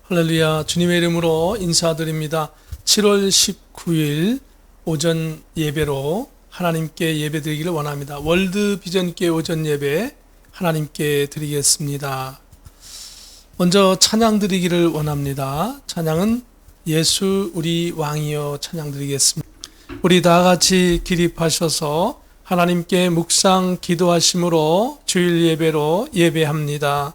할렐루야, 주님의 이름으로 인사드립니다. 7월 19일 오전 예배로 하나님께 예배드리기를 원합니다. 월드 비전교회 오전 예배 하나님께 드리겠습니다. 먼저 찬양 드리기를 원합니다. 찬양은 예수 우리 왕이여 찬양 드리겠습니다. 우리 다 같이 기립하셔서 하나님께 묵상 기도하심으로 주일 예배로 예배합니다.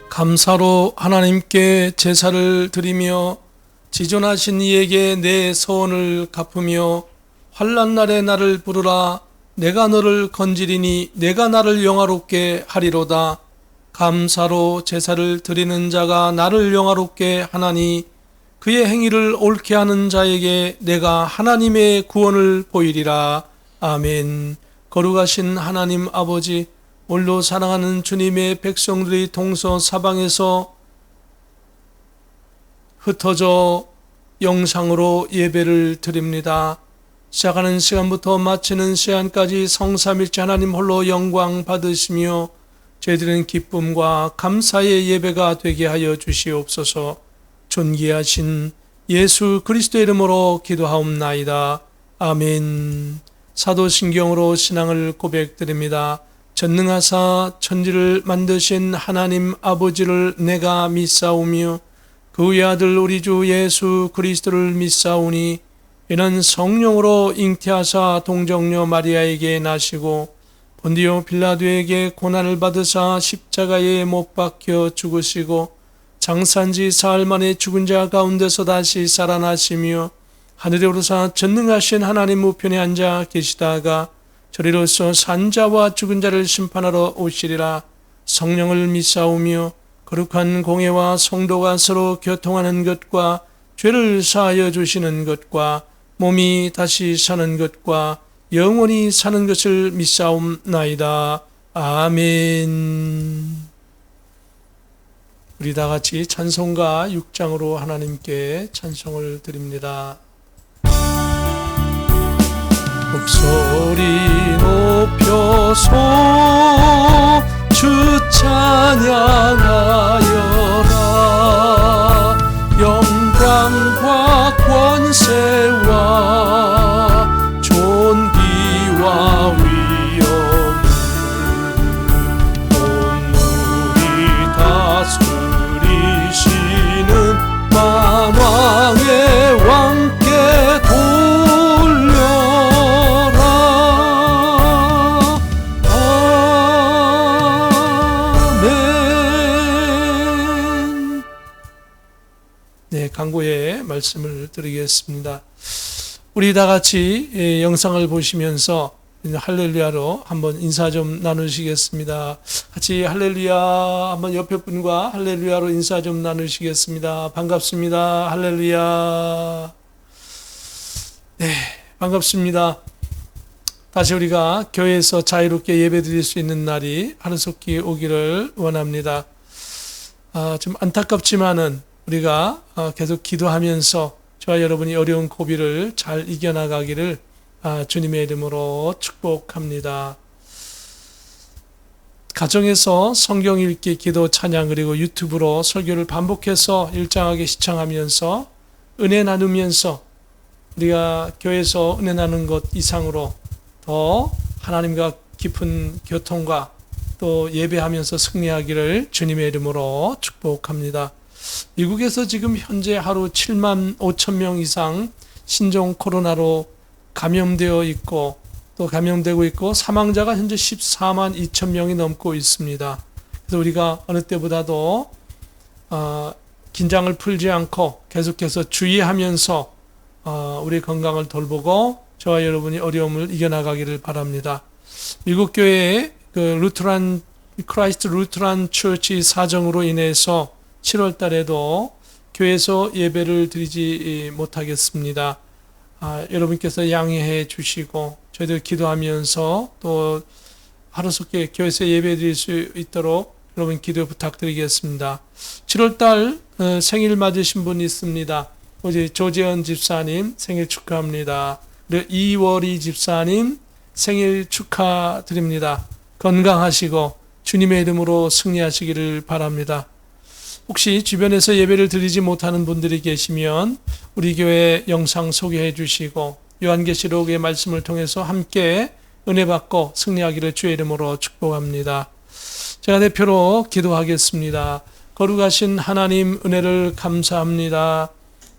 감사로 하나님께 제사를 드리며 지존하신 이에게 내 소원을 갚으며 환난 날에 나를 부르라. 내가 너를 건지리니 내가 나를 영화롭게 하리로다. 감사로 제사를 드리는 자가 나를 영화롭게 하나니 그의 행위를 옳게 하는 자에게 내가 하나님의 구원을 보이리라. 아멘. 거룩하신 하나님 아버지, 오늘도 사랑하는 주님의 백성들이 동서사방에서 흩어져 영상으로 예배를 드립니다. 시작하는 시간부터 마치는 시간까지 성삼일체 하나님 홀로 영광 받으시며 저희들은 기쁨과 감사의 예배가 되게 하여 주시옵소서. 존귀하신 예수 그리스도의 이름으로 기도하옵나이다. 아멘. 사도신경으로 신앙을 고백드립니다. 전능하사 천지를 만드신 하나님 아버지를 내가 믿사오며 그의 아들 우리 주 예수 그리스도를 믿사오니 이는 성령으로 잉태하사 동정녀 마리아에게 나시고 본디오 빌라도에게 고난을 받으사 십자가에 못 박혀 죽으시고 장사한지 사흘 만에 죽은 자 가운데서 다시 살아나시며 하늘에 오르사 전능하신 하나님 우편에 앉아 계시다가 저리로서 산자와 죽은 자를 심판하러 오시리라. 성령을 믿사오며 거룩한 공회와 성도가 서로 교통하는 것과 죄를 사하여 주시는 것과 몸이 다시 사는 것과 영원히 사는 것을 믿사옵나이다. 아멘. 우리 다 같이 찬송가 6장으로 하나님께 찬송을 드립니다. 목소리 높여서 주 찬양하여라. 영광과 권세와 존귀와 위엄을 온누리 다스리시는 만왕의 왕께 강구의 말씀을 드리겠습니다. 우리 다 같이 영상을 보시면서 할렐루야로 한번 인사 좀 나누시겠습니다. 같이 할렐루야, 한번 옆에 분과 할렐루야로 인사 좀 나누시겠습니다. 반갑습니다. 할렐루야. 네, 반갑습니다. 다시 우리가 교회에서 자유롭게 예배 드릴 수 있는 날이 하루속히 오기를 원합니다. 좀 안타깝지만은 우리가 계속 기도하면서 저와 여러분이 어려운 고비를 잘 이겨나가기를 주님의 이름으로 축복합니다. 가정에서 성경 읽기, 기도, 찬양 그리고 유튜브로 설교를 반복해서 일정하게 시청하면서 은혜 나누면서 우리가 교회에서 은혜 나누는 것 이상으로 더 하나님과 깊은 교통과 또 예배하면서 승리하기를 주님의 이름으로 축복합니다. 미국에서 지금 현재 하루 7만 5천 명 이상 신종 코로나로 감염되어 있고 또 감염되고 있고 사망자가 현재 14만 2천 명이 넘고 있습니다. 그래서 우리가 어느 때보다도 긴장을 풀지 않고 계속해서 주의하면서 우리 건강을 돌보고 저와 여러분이 어려움을 이겨나가기를 바랍니다. 미국 교회의 크라이스트 루트란 처치 사정으로 인해서 7월 달에도 교회에서 예배를 드리지 못하겠습니다. 여러분께서 양해해 주시고 저희들 기도하면서 또 하루속히 교회에서 예배 드릴 수 있도록 여러분 기도 부탁드리겠습니다. 7월 달 생일 맞으신 분이 있습니다. 어제 조재현 집사님 생일 축하합니다. 이월희 집사님 생일 축하드립니다. 건강하시고 주님의 이름으로 승리하시기를 바랍니다. 혹시 주변에서 예배를 드리지 못하는 분들이 계시면 우리 교회 영상 소개해 주시고 요한계시록의 말씀을 통해서 함께 은혜 받고 승리하기를 주의 이름으로 축복합니다. 제가 대표로 기도하겠습니다. 거룩하신 하나님 은혜를 감사합니다.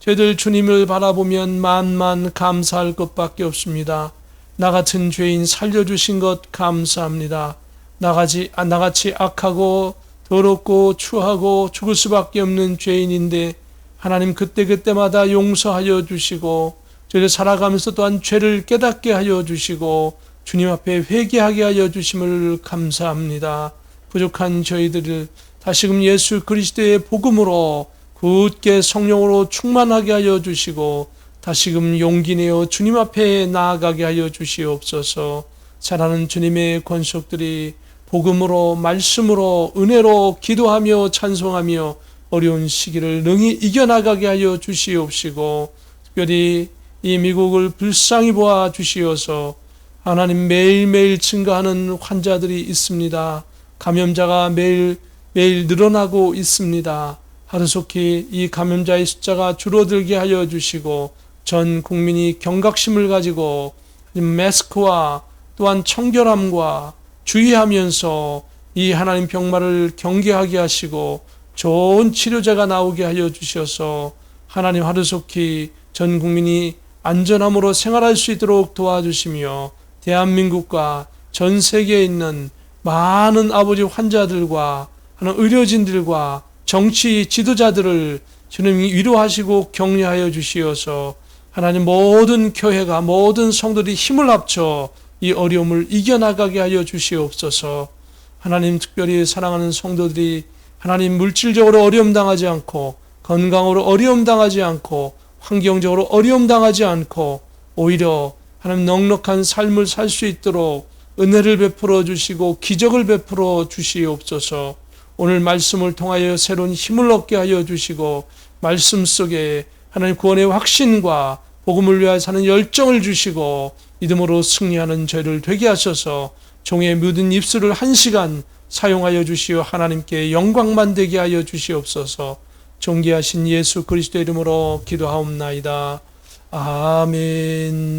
저희들 주님을 바라보면 만만 감사할 것밖에 없습니다. 나 같은 죄인 살려주신 것 감사합니다. 나같이 악하고 더럽고 추하고 죽을 수밖에 없는 죄인인데 하나님 그때마다 용서하여 주시고 저희를 살아가면서 또한 죄를 깨닫게 하여 주시고 주님 앞에 회개하게 하여 주심을 감사합니다. 부족한 저희들을 다시금 예수 그리스도의 복음으로 굳게 성령으로 충만하게 하여 주시고 다시금 용기 내어 주님 앞에 나아가게 하여 주시옵소서. 사랑하는 주님의 권속들이 복음으로 말씀으로 은혜로 기도하며 찬송하며 어려운 시기를 능히 이겨나가게 하여 주시옵시고 특별히 이 미국을 불쌍히 보아 주시어서 하나님 매일매일 증가하는 환자들이 있습니다. 감염자가 매일 늘어나고 있습니다. 하루속히 이 감염자의 숫자가 줄어들게 하여 주시고 전 국민이 경각심을 가지고 마스크와 또한 청결함과 주의하면서 이 하나님 병마를 경계하게 하시고 좋은 치료제가 나오게 하여 주셔서 하나님 하루속히 전 국민이 안전함으로 생활할 수 있도록 도와주시며 대한민국과 전 세계에 있는 많은 아버지 환자들과 의료진들과 정치 지도자들을 주님이 위로하시고 격려하여 주시어서 하나님 모든 교회가 모든 성도들이 힘을 합쳐 이 어려움을 이겨나가게 하여 주시옵소서. 하나님 특별히 사랑하는 성도들이 하나님 물질적으로 어려움 당하지 않고 건강으로 어려움 당하지 않고 환경적으로 어려움 당하지 않고 오히려 하나님 넉넉한 삶을 살 수 있도록 은혜를 베풀어 주시고 기적을 베풀어 주시옵소서. 오늘 말씀을 통하여 새로운 힘을 얻게 하여 주시고 말씀 속에 하나님 구원의 확신과 복음을 위하여 사는 열정을 주시고 믿음으로 승리하는 저희를 되게 하셔서 종의 묻은 입술을 1시간 사용하여 주시어 하나님께 영광만 되게 하여 주시옵소서. 존귀하신 예수 그리스도 이름으로 기도하옵나이다. 아멘.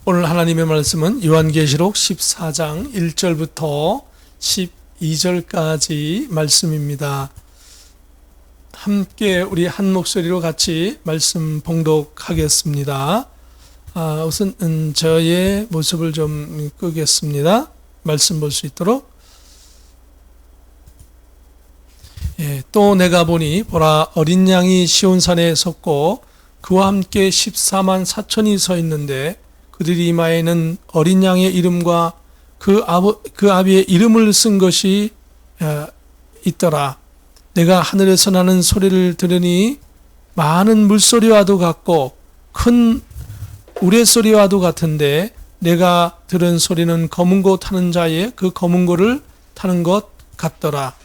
오늘 하나님의 말씀은 요한계시록 14장 1절부터 12절까지 말씀입니다. 함께 우리 한 목소리로 같이 말씀 봉독하겠습니다. 우선 저의 모습을 좀 끄겠습니다. 말씀 볼 수 있도록. 또 내가 보니 보라 어린 양이 시온산에 섰고 그와 함께 14만 4천이 서 있는데 그들이 이마에는 어린 양의 이름과 그 아비의 이름을 쓴 것이 있더라. 내가 하늘에서 나는 소리를 들으니 많은 물소리와도 같고 큰 우레소리와도 같은데 내가 들은 소리는 검은 고 타는 자의 그 검은 고를 타는 것 같더라.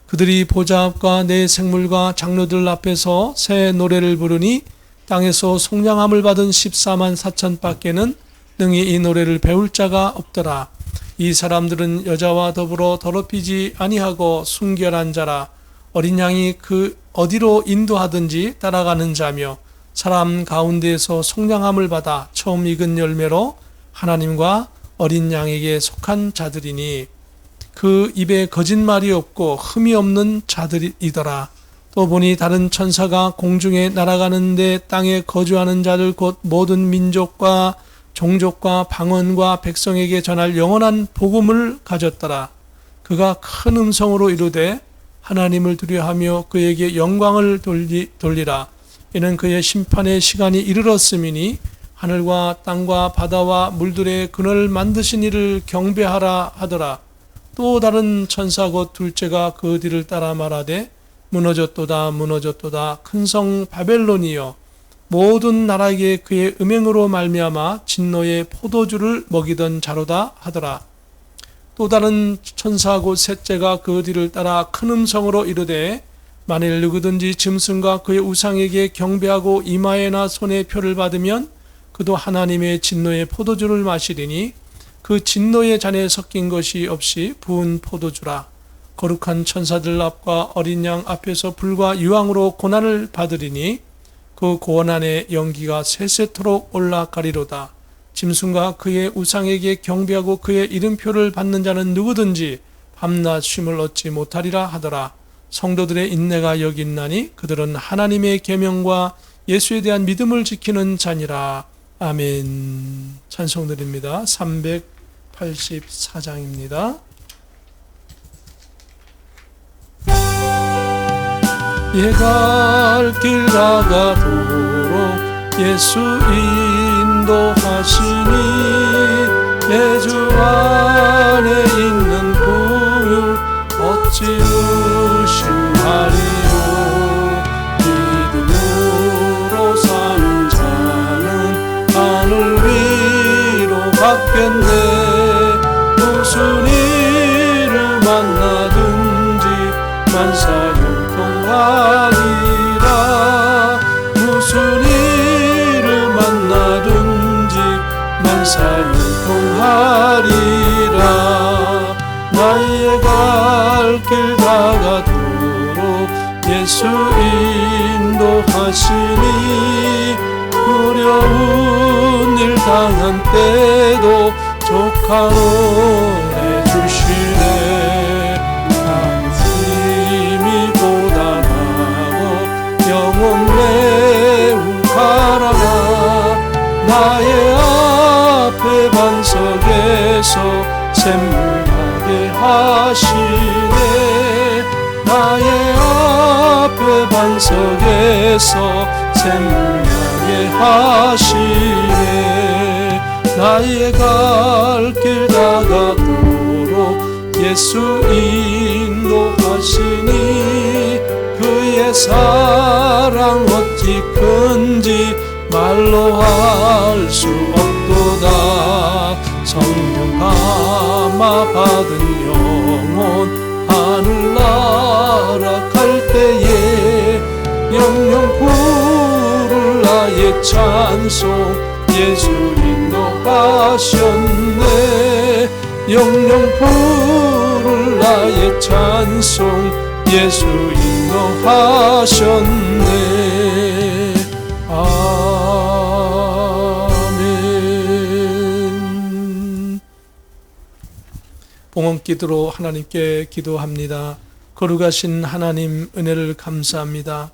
그들이 보좌 앞과 내 생물과 장로들 앞에서 새 노래를 부르니 땅에서 속량함을 받은 14만 4천 밖에는 능히 이 노래를 배울 자가 없더라. 이 사람들은 여자와 더불어 더럽히지 아니하고 순결한 자라. 어린 양이 그 어디로 인도하든지 따라가는 자며 사람 가운데에서 속량함을 받아 처음 익은 열매로 하나님과 어린 양에게 속한 자들이니 그 입에 거짓말이 없고 흠이 없는 자들이더라. 또 보니 다른 천사가 공중에 날아가는데 땅에 거주하는 자들 곧 모든 민족과 종족과 방언과 백성에게 전할 영원한 복음을 가졌더라. 그가 큰 음성으로 이르되 하나님을 두려워하며 그에게 영광을 돌리라. 이는 그의 심판의 시간이 이르렀음이니 하늘과 땅과 바다와 물들의 그늘 만드신 이를 경배하라 하더라. 또 다른 천사 곧 둘째가 그 뒤를 따라 말하되 무너졌도다 무너졌도다 큰 성 바벨론이여 모든 나라에게 그의 음행으로 말미암아 진노의 포도주를 먹이던 자로다 하더라. 또 다른 천사 곧 셋째가 그 뒤를 따라 큰 음성으로 이르되 만일 누구든지 짐승과 그의 우상에게 경배하고 이마에나 손에 표를 받으면 그도 하나님의 진노의 포도주를 마시리니 그 진노의 잔에 섞인 것이 없이 부은 포도주라. 거룩한 천사들 앞과 어린 양 앞에서 불과 유황으로 고난을 받으리니 그 고난의 연기가 세세토록 올라가리로다. 짐승과 그의 우상에게 경배하고 그의 이름표를 받는 자는 누구든지 밤낮 쉼을 얻지 못하리라 하더라. 성도들의 인내가 여기 있나니 그들은 하나님의 계명과 예수에 대한 믿음을 지키는 자니라. 아멘. 찬송드립니다. 384장입니다. 갈 길 다가도록 예수 인도하시니 내 주 안에 있는 구율 어찌 의심하리요. 믿음으로 사는 자는 하늘 위로 갔겠네. 무슨 일을 만나든지 만사형통하리라. 무슨 일을 만나든지 만사형통하리라. 나의 갈 길 다가도록 예수 인도하시니 두려운 일 당한 때도 족하노래 주시네. 당심이 고단하고 영혼 매우 가라라. 나의 앞에 반석에서 샘물나게 하시네. 나의 앞에 반석에서 샘물나게 하시네. 나의 갈 길 다가도록 예수 인도하시니 그의 사랑 어찌 큰지 말로 할 수 없도다. 성령 감화 받은 영혼 하늘나라 갈 때에 영영 부를 나의 찬송 예수 인도하셨네. 영영 부를 나의 찬송 예수 인도하셨네. 아멘. 봉헌기도로 하나님께 기도합니다. 거룩하신 하나님 은혜를 감사합니다.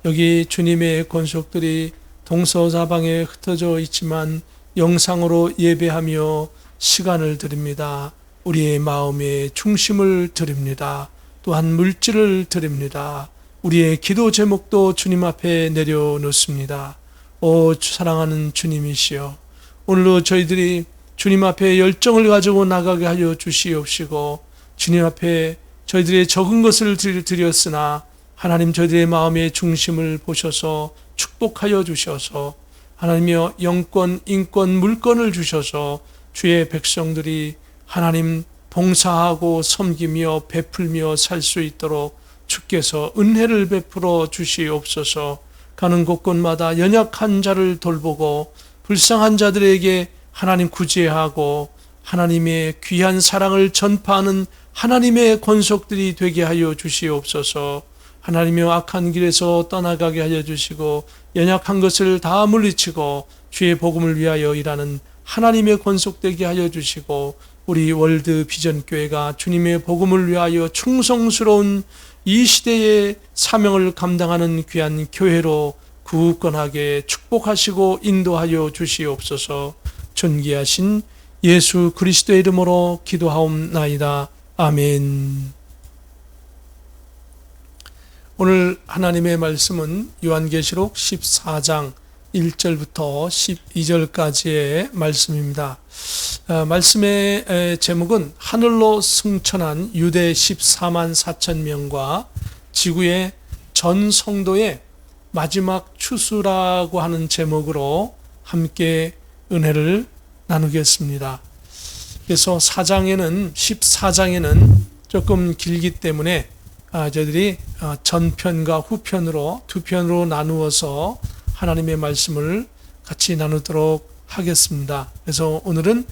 여기 주님의 권속들이 동서사방에 흩어져 있지만 영상으로 예배하며 시간을 드립니다. 우리의 마음의 중심을 드립니다. 또한 물질을 드립니다. 우리의 기도 제목도 주님 앞에 내려놓습니다. 오 사랑하는 주님이시여, 오늘도 저희들이 주님 앞에 열정을 가지고 나가게 하여 주시옵시고, 주님 앞에 저희들의 적은 것을 드렸으나 하나님 저희들의 마음의 중심을 보셔서 축복하여 주셔서 하나님이여 영권, 인권, 물권을 주셔서 주의 백성들이 하나님 봉사하고 섬기며 베풀며 살 수 있도록 주께서 은혜를 베풀어 주시옵소서. 가는 곳곳마다 연약한 자를 돌보고 불쌍한 자들에게 하나님 구제하고 하나님의 귀한 사랑을 전파하는 하나님의 권속들이 되게 하여 주시옵소서. 하나님의 악한 길에서 떠나가게 하여 주시고 연약한 것을 다 물리치고 주의 복음을 위하여 일하는 하나님의 권속되게 하여 주시고 우리 월드 비전 교회가 주님의 복음을 위하여 충성스러운 이 시대의 사명을 감당하는 귀한 교회로 굳건하게 축복하시고 인도하여 주시옵소서. 존귀하신 예수 그리스도의 이름으로 기도하옵나이다. 아멘. 오늘 하나님의 말씀은 요한계시록 14장 1절부터 12절까지의 말씀입니다. 말씀의 제목은 하늘로 승천한 유대 14만 4천 명과 지구의 전 성도의 마지막 추수라고 하는 제목으로 함께 은혜를 나누겠습니다. 그래서 14장에는 조금 길기 때문에 저희들이 전편과 후편으로 두 편으로 나누어서 하나님의 말씀을 같이 나누도록 하겠습니다. 그래서 오늘은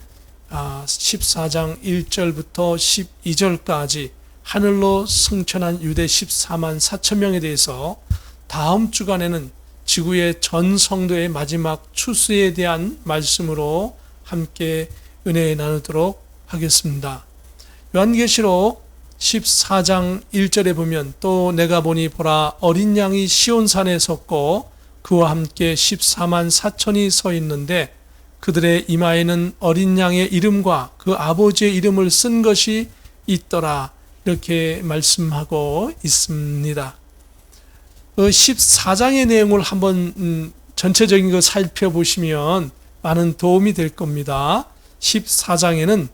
14장 1절부터 12절까지 하늘로 승천한 유대 14만 4천 명에 대해서 다음 주간에는 지구의 전 성도의 마지막 추수에 대한 말씀으로 함께 은혜 나누도록 하겠습니다. 요한계시록 14장 1절에 보면 또 내가 보니 보라 어린 양이 시온산에 섰고 그와 함께 14만 4천이 서 있는데 그들의 이마에는 어린 양의 이름과 그 아버지의 이름을 쓴 것이 있더라. 이렇게 말씀하고 있습니다. 14장의 내용을 한번 전체적인 거 살펴보시면 많은 도움이 될 겁니다. 14장에는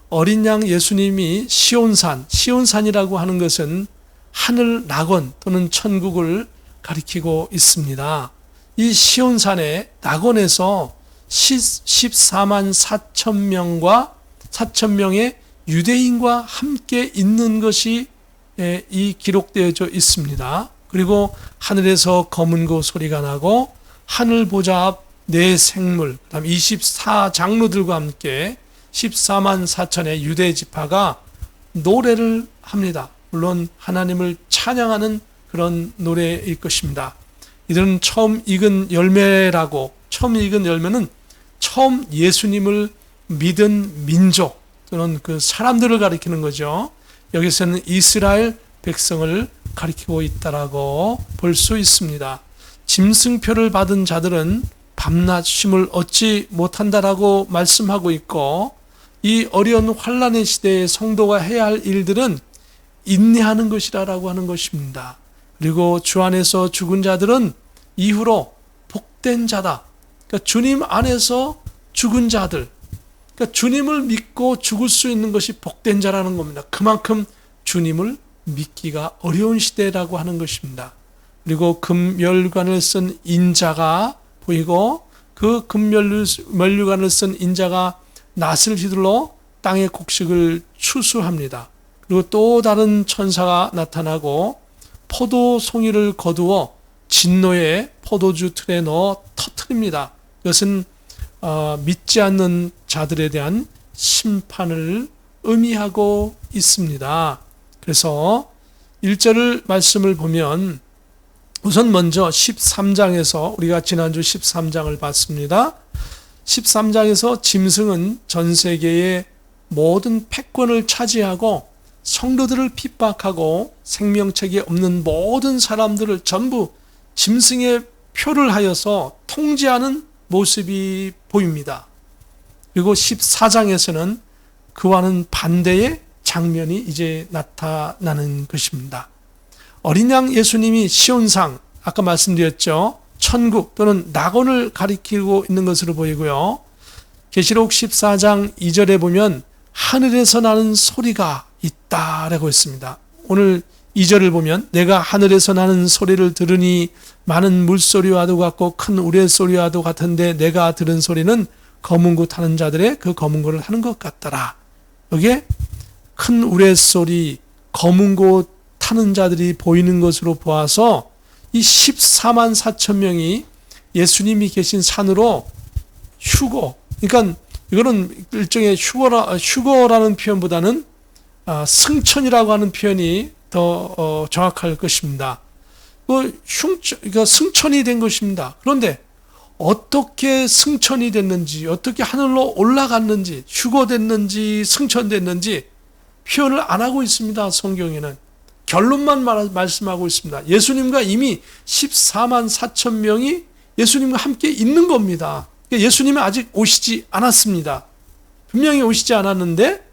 어린 양 예수님이 시온산이라고 하는 것은 하늘 낙원 또는 천국을 가리키고 있습니다. 이 시온산의 낙원에서 14만 4천 명의 유대인과 함께 있는 것이 이 기록되어져 있습니다. 그리고 하늘에서 검은고 소리가 나고 하늘 보좌 앞 네 생물, 그다음 24장로들과 함께 14만 4천의 유대 지파가 노래를 합니다. 물론 하나님을 찬양하는 그런 노래일 것입니다. 이들은 처음 익은 열매는 처음 예수님을 믿은 민족 또는 그 사람들을 가리키는 거죠. 여기서는 이스라엘 백성을 가리키고 있다라고 볼 수 있습니다. 짐승표를 받은 자들은 밤낮 쉼을 얻지 못한다라고 말씀하고 있고 이 어려운 환난의 시대에 성도가 해야 할 일들은 인내하는 것이라고 하는 것입니다. 그리고 주 안에서 죽은 자들은 이후로 복된 자다. 그러니까 주님 안에서 죽은 자들, 그러니까 주님을 믿고 죽을 수 있는 것이 복된 자라는 겁니다. 그만큼 주님을 믿기가 어려운 시대라고 하는 것입니다. 그리고 금멸관을 쓴 인자가 보이고 그 금멸관을 쓴 인자가 낫을 휘둘러 땅의 곡식을 추수합니다. 그리고 또 다른 천사가 나타나고 포도 송이를 거두어 진노의 포도주 틀에 넣어 터뜨립니다. 이것은 믿지 않는 자들에 대한 심판을 의미하고 있습니다. 그래서 1절 말씀을 보면 우선 먼저 13장에서 우리가 지난주 13장을 봤습니다. 13장에서 짐승은 전 세계의 모든 패권을 차지하고 성도들을 핍박하고 생명책이 없는 모든 사람들을 전부 짐승의 표를 하여서 통제하는 모습이 보입니다. 그리고 14장에서는 그와는 반대의 장면이 이제 나타나는 것입니다. 어린 양 예수님이 시온산, 아까 말씀드렸죠. 천국 또는 낙원을 가리키고 있는 것으로 보이고요. 계시록 14장 2절에 보면 하늘에서 나는 소리가 있다라고 했습니다. 오늘 2절을 보면 내가 하늘에서 나는 소리를 들으니 많은 물소리와도 같고 큰 우레소리와도 같은데 내가 들은 소리는 검은 고 타는 자들의 그 검은 고를 하는 것 같더라. 여기에 큰 우레소리, 검은 고 타는 자들이 보이는 것으로 보아서 이 14만 4천 명이 예수님이 계신 산으로 휴고, 그러니까 이거는 일종의 휴거라는 표현보다는 승천이라고 하는 표현이 더 정확할 것입니다. 그러니까 승천이 된 것입니다. 그런데 어떻게 승천이 됐는지, 어떻게 하늘로 올라갔는지, 휴거됐는지, 승천됐는지 표현을 안 하고 있습니다. 성경에는. 결론만 말씀하고 있습니다. 예수님과 이미 14만 4천 명이 예수님과 함께 있는 겁니다. 예수님은 아직 오시지 않았습니다. 분명히 오시지 않았는데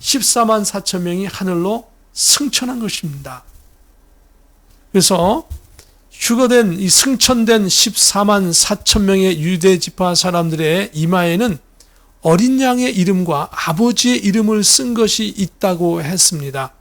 14만 4천 명이 하늘로 승천한 것입니다. 그래서 휴거된 이 승천된 14만 4천 명의 유대 지파 사람들의 이마에는 어린 양의 이름과 아버지의 이름을 쓴 것이 있다고 했습니다.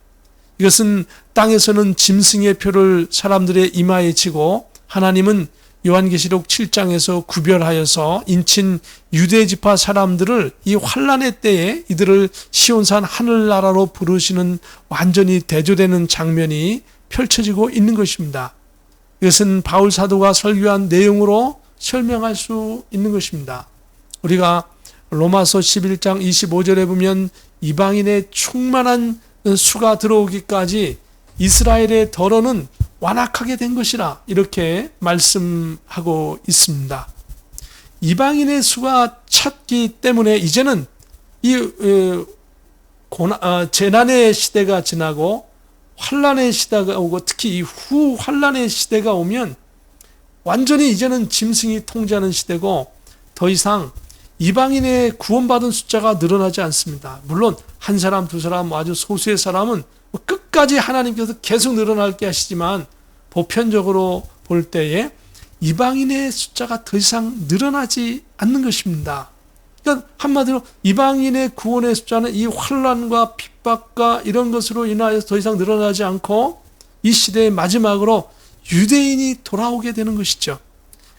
이것은 땅에서는 짐승의 표를 사람들의 이마에 치고 하나님은 요한계시록 7장에서 구별하여서 인친 유대 지파 사람들을 이 환난의 때에 이들을 시온산 하늘나라로 부르시는 완전히 대조되는 장면이 펼쳐지고 있는 것입니다. 이것은 바울 사도가 설교한 내용으로 설명할 수 있는 것입니다. 우리가 로마서 11장 25절에 보면 이방인의 충만한 수가 들어오기까지 이스라엘의 덜어는 완악하게 된 것이라 이렇게 말씀하고 있습니다. 이방인의 수가 찼기 때문에 이제는 이 재난의 시대가 지나고 환난의 시대가 오고 특히 이 후 환난의 시대가 오면 완전히 이제는 짐승이 통제하는 시대고 더 이상 이방인의 구원받은 숫자가 늘어나지 않습니다. 물론 한 사람 두 사람 아주 소수의 사람은 끝까지 하나님께서 계속 늘어나게 하시지만 보편적으로 볼 때에 이방인의 숫자가 더 이상 늘어나지 않는 것입니다. 그러니까 한마디로 이방인의 구원의 숫자는 이 환난과 핍박과 이런 것으로 인하여서 더 이상 늘어나지 않고 이 시대의 마지막으로 유대인이 돌아오게 되는 것이죠.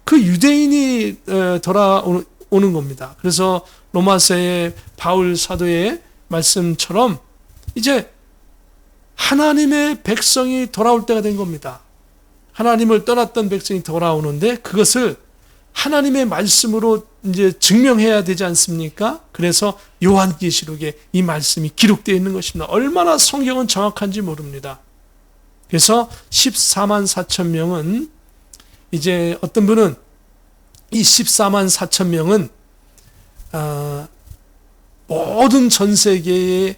그 유대인이 돌아오는 겁니다. 그래서 로마서의 바울 사도의 말씀처럼 이제 하나님의 백성이 돌아올 때가 된 겁니다. 하나님을 떠났던 백성이 돌아오는데 그것을 하나님의 말씀으로 이제 증명해야 되지 않습니까? 그래서 요한계시록에 이 말씀이 기록되어 있는 것입니다. 얼마나 성경은 정확한지 모릅니다. 그래서 14만 4천 명은 이제 어떤 분은 이 14만 4천 명은 모든 전 세계에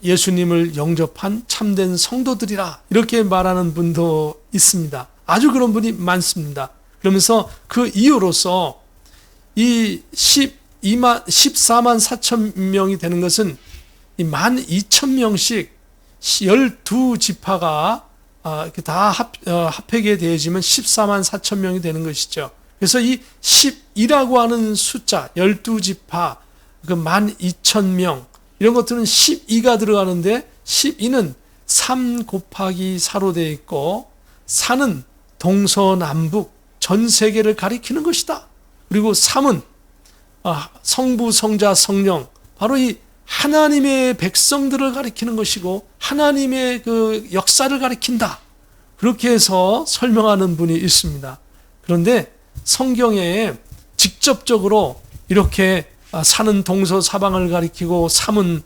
예수님을 영접한 참된 성도들이라 이렇게 말하는 분도 있습니다. 아주 그런 분이 많습니다. 그러면서 그 이유로서 이 14만 4천 명이 되는 것은 12,000명씩 12지파가 다 합하게 되어지면 14만 4천 명이 되는 것이죠. 그래서 이 12라고 하는 숫자 12지파 그 12,000명 이런 것들은 12가 들어가는데 12는 3 곱하기 4로 되어 있고 4는 동서남북 전 세계를 가리키는 것이다. 그리고 3은 성부, 성자, 성령 바로 이 하나님의 백성들을 가리키는 것이고 하나님의 그 역사를 가리킨다. 그렇게 해서 설명하는 분이 있습니다. 그런데 성경에 직접적으로 이렇게 사는 동서사방을 가리키고 3은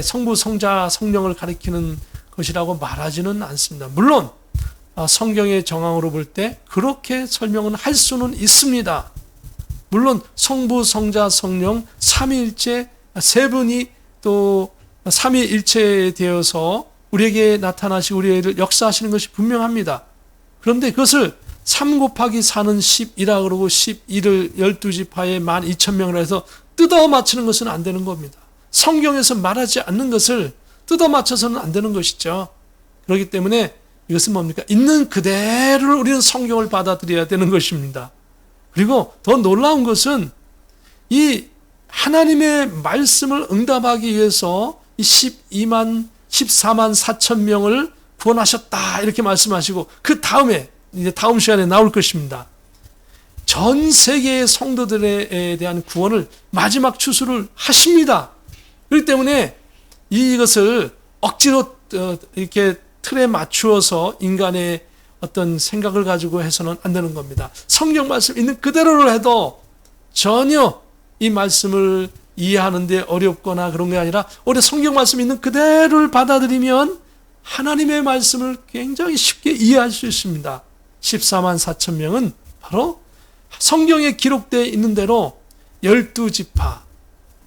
성부, 성자, 성령을 가리키는 것이라고 말하지는 않습니다. 물론 성경의 정황으로 볼 때 그렇게 설명은 할 수는 있습니다. 물론 성부, 성자, 성령 삼위일체 세 분이 또 삼위일체 되어서 우리에게 나타나시고 우리를 역사하시는 것이 분명합니다. 그런데 그것을 3 곱하기 4는 12라 그러고 12를 12지파에 12,000명이라 해서 뜯어 맞추는 것은 안 되는 겁니다. 성경에서 말하지 않는 것을 뜯어 맞춰서는 안 되는 것이죠. 그렇기 때문에 이것은 뭡니까? 있는 그대로 우리는 성경을 받아들여야 되는 것입니다. 그리고 더 놀라운 것은 이 하나님의 말씀을 응답하기 위해서 이 14만 4천 명을 구원하셨다 이렇게 말씀하시고 그 다음에 이제 다음 시간에 나올 것입니다. 전 세계의 성도들에 대한 구원을 마지막 추수를 하십니다. 그렇기 때문에 이것을 억지로 이렇게 틀에 맞추어서 인간의 어떤 생각을 가지고 해서는 안 되는 겁니다. 성경 말씀 있는 그대로를 해도 전혀 이 말씀을 이해하는데 어렵거나 그런 게 아니라 오늘 성경 말씀 있는 그대로를 받아들이면 하나님의 말씀을 굉장히 쉽게 이해할 수 있습니다. 14만 4천 명은 바로 성경에 기록되어 있는 대로 12지파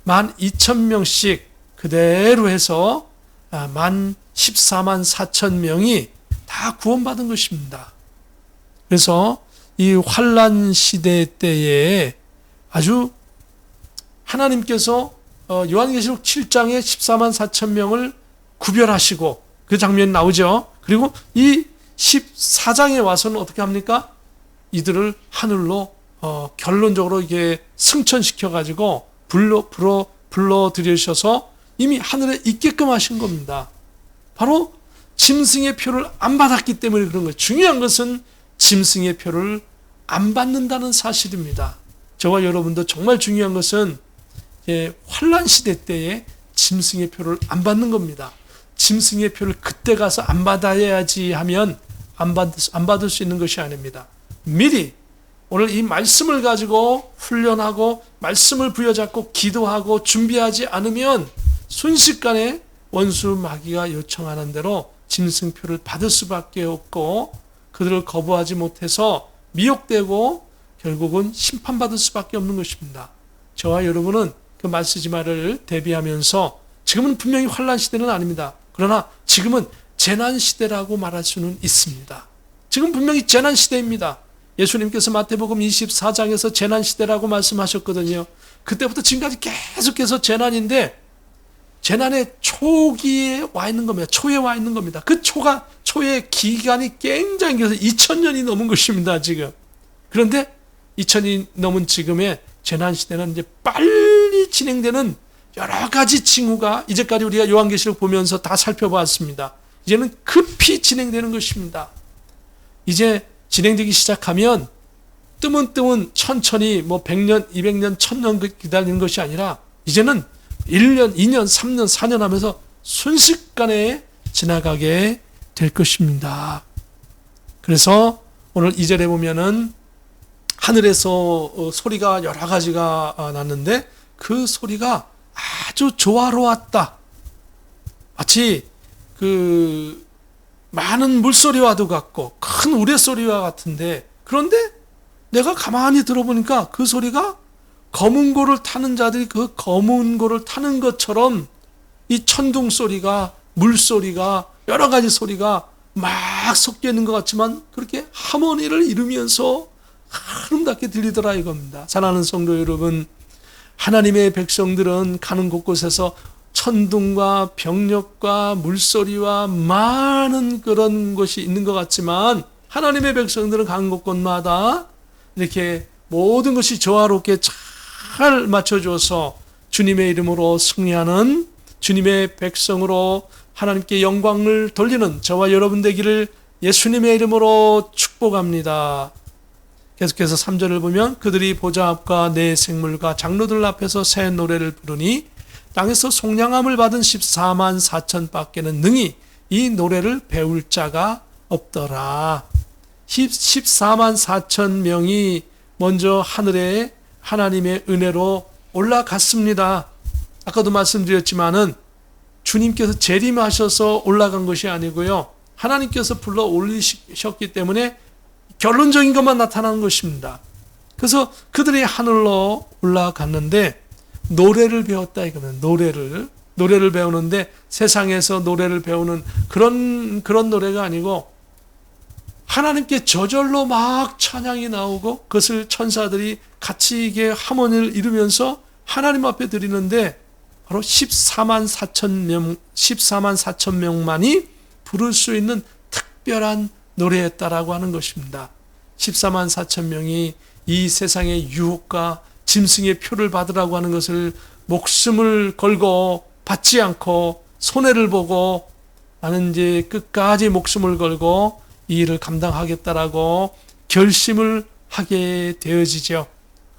12,000명씩 그대로 해서 14만 4천 명이 다 구원받은 것입니다. 그래서 이 환난 시대 때에 아주 하나님께서 요한계시록 7장에 14만 4천 명을 구별하시고 그 장면이 나오죠. 그리고 이 14장에 와서는 어떻게 합니까? 이들을 하늘로 결론적으로 이게 승천시켜 가지고 불러 들여셔서 이미 하늘에 있게끔 하신 겁니다. 바로 짐승의 표를 안 받았기 때문에 그런 거예요. 중요한 것은 짐승의 표를 안 받는다는 사실입니다. 저와 여러분도 정말 중요한 것은 환난 시대 때에 짐승의 표를 안 받는 겁니다. 짐승의 표를 그때 가서 안 받아야지 하면 안 받을 수 있는 것이 아닙니다. 미리 오늘 이 말씀을 가지고 훈련하고 말씀을 부여잡고 기도하고 준비하지 않으면 순식간에 원수 마귀가 요청하는 대로 짐승표를 받을 수밖에 없고 그들을 거부하지 못해서 미혹되고 결국은 심판받을 수밖에 없는 것입니다. 저와 여러분은 그 말쓰지마를 대비하면서 지금은 분명히 환난 시대는 아닙니다. 그러나 지금은 재난 시대라고 말할 수는 있습니다. 지금 분명히 재난 시대입니다. 예수님께서 마태복음 24장에서 재난 시대라고 말씀하셨거든요. 그때부터 지금까지 계속해서 재난인데 재난의 초기에 와 있는 겁니다. 초에 와 있는 겁니다. 그 초의 기간이 굉장히 길어서 2000년이 넘은 것입니다, 지금. 그런데 2000년이 넘은 지금의 재난 시대는 이제 빨리 진행되는 여러 가지 징후가 이제까지 우리가 요한계시록 보면서 다 살펴봤습니다. 이제는 급히 진행되는 것입니다. 이제 진행되기 시작하면 뜨문뜨문 천천히 100년, 200년, 1000년 기다리는 것이 아니라 이제는 1년, 2년, 3년, 4년 하면서 순식간에 지나가게 될 것입니다. 그래서 오늘 2절에 보면은 하늘에서 소리가 여러 가지가 났는데 그 소리가 아주 조화로웠다. 마치 그 많은 물소리와도 같고 큰 우레소리와 같은데 그런데 내가 가만히 들어보니까 그 소리가 검은 고를 타는 자들이 그 검은 고를 타는 것처럼 이 천둥 소리가 물소리가 여러 가지 소리가 막 섞여 있는 것 같지만 그렇게 하모니를 이루면서 아름답게 들리더라 이겁니다. 사랑하는 성도 여러분, 하나님의 백성들은 가는 곳곳에서 천둥과 병력과 물소리와 많은 그런 것이 있는 것 같지만 하나님의 백성들은 가는 곳곳마다 이렇게 모든 것이 조화롭게 잘 맞춰줘서 주님의 이름으로 승리하는 주님의 백성으로 하나님께 영광을 돌리는 저와 여러분 되기를 예수님의 이름으로 축복합니다. 계속해서 3절을 보면 그들이 보좌 앞과 내 생물과 장로들 앞에서 새 노래를 부르니 땅에서 속량함을 받은 14만 4천 밖에는 능히 이 노래를 배울 자가 없더라. 14만 4천 명이 먼저 하늘에 하나님의 은혜로 올라갔습니다. 아까도 말씀드렸지만은 주님께서 재림하셔서 올라간 것이 아니고요. 하나님께서 불러 올리셨기 때문에 결론적인 것만 나타나는 것입니다. 그래서 그들이 하늘로 올라갔는데 노래를 배웠다 이거는 노래를 배우는데 세상에서 노래를 배우는 그런 노래가 아니고 하나님께 저절로 막 찬양이 나오고 그것을 천사들이 같이 이게 하모니를 이루면서 하나님 앞에 드리는데 바로 14만 4천 명만이 부를 수 있는 특별한 노래였다라고 하는 것입니다. 14만 4천 명이 이 세상의 유혹과 짐승의 표를 받으라고 하는 것을 목숨을 걸고 받지 않고 손해를 보고 나는 이제 끝까지 목숨을 걸고 이 일을 감당하겠다라고 결심을 하게 되어지죠.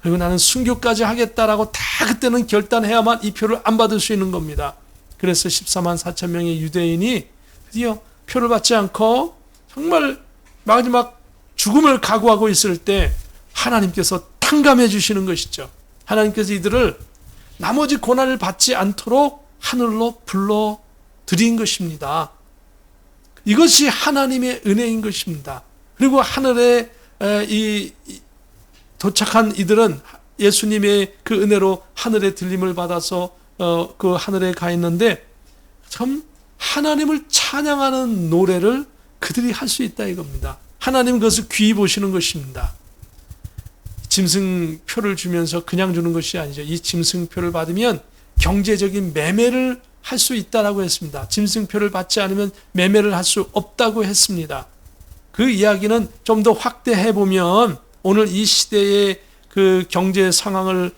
그리고 나는 순교까지 하겠다라고 다 그때는 결단해야만 이 표를 안 받을 수 있는 겁니다. 그래서 14만 4천 명의 유대인이 드디어 표를 받지 않고 정말 마지막 죽음을 각오하고 있을 때 하나님께서 탕감해 주시는 것이죠. 하나님께서 이들을 나머지 고난을 받지 않도록 하늘로 불러 드린 것입니다. 이것이 하나님의 은혜인 것입니다. 그리고 하늘에 도착한 이들은 예수님의 그 은혜로 하늘의 들림을 받아서 그 하늘에 가 있는데, 참 하나님을 찬양하는 노래를 그들이 할 수 있다 이겁니다. 하나님은 그것을 귀히 보시는 것입니다. 짐승표를 주면서 그냥 주는 것이 아니죠. 이 짐승표를 받으면 경제적인 매매를 할 수 있다라고 했습니다. 짐승표를 받지 않으면 매매를 할 수 없다고 했습니다. 그 이야기는 좀 더 확대해 보면, 오늘 이 시대의 그 경제 상황을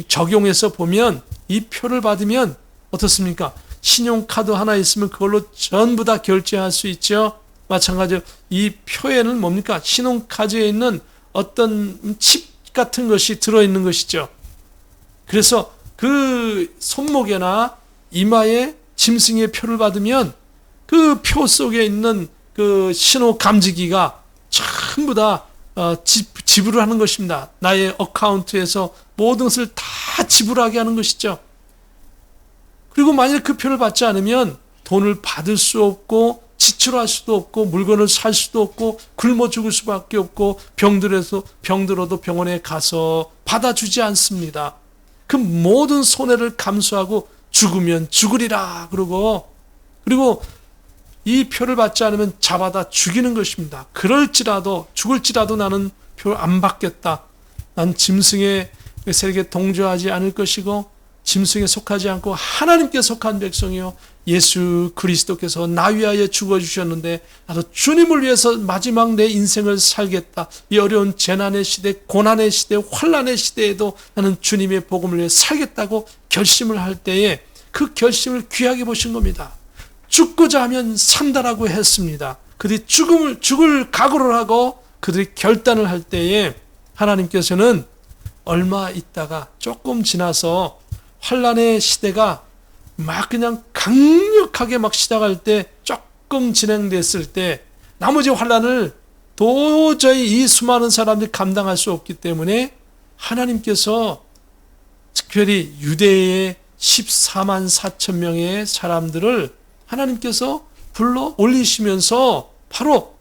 적용해서 보면, 이 표를 받으면 어떻습니까? 신용카드 하나 있으면 그걸로 전부 다 결제할 수 있죠. 마찬가지로 이 표에는 뭡니까? 신용카드에 있는 어떤 칩 같은 것이 들어있는 것이죠. 그래서 그 손목에나 이마에 짐승의 표를 받으면 그 표 속에 있는 그 신호 감지기가 전부 다 지불을 하는 것입니다. 나의 어카운트에서 모든 것을 다 지불하게 하는 것이죠. 그리고 만약 그 표를 받지 않으면 돈을 받을 수 없고 지출할 수도 없고 물건을 살 수도 없고 굶어 죽을 수밖에 없고 병들어도 병원에 가서 받아주지 않습니다. 그 모든 손해를 감수하고 죽으면 죽으리라 그리고 이 표를 받지 않으면 잡아다 죽이는 것입니다. 죽을지라도 나는 표 안 받겠다. 난 짐승의 세력에 동조하지 않을 것이고 짐승에 속하지 않고 하나님께 속한 백성이요, 예수 그리스도께서 나 위하여 죽어주셨는데 나도 주님을 위해서 마지막 내 인생을 살겠다. 이 어려운 재난의 시대, 고난의 시대, 환난의 시대에도 나는 주님의 복음을 위해 살겠다고 결심을 할 때에 그 결심을 귀하게 보신 겁니다. 죽고자 하면 산다라고 했습니다. 그들이 죽을 각오를 하고 그들이 결단을 할 때에 하나님께서는 얼마 있다가 조금 지나서 환난의 시대가 막 그냥 강력하게 막 시작할 때, 조금 진행됐을 때 나머지 환난을 도저히 이 수많은 사람들이 감당할 수 없기 때문에 하나님께서 특별히 유대의 14만 4천 명의 사람들을 하나님께서 불러 올리시면서 바로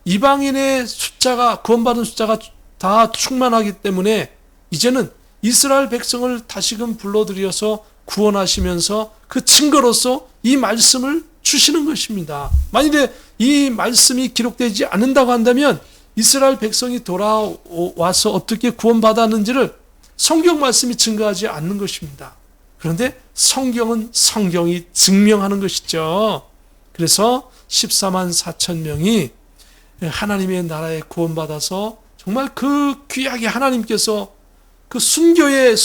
이방인의 숫자가, 구원받은 숫자가 다 충만하기 때문에 이제는 이스라엘 백성을 다시금 불러들여서 구원하시면서 그 증거로서 이 말씀을 주시는 것입니다. 만일에 이 말씀이 기록되지 않는다고 한다면 이스라엘 백성이 돌아와서 어떻게 구원받았는지를 성경 말씀이 증거하지 않는 것입니다. 그런데 성경은 성경이 증명하는 것이죠. 그래서 14만 4천 명이 하나님의 나라에 구원받아서 정말 그 귀하게 하나님께서 그 순교의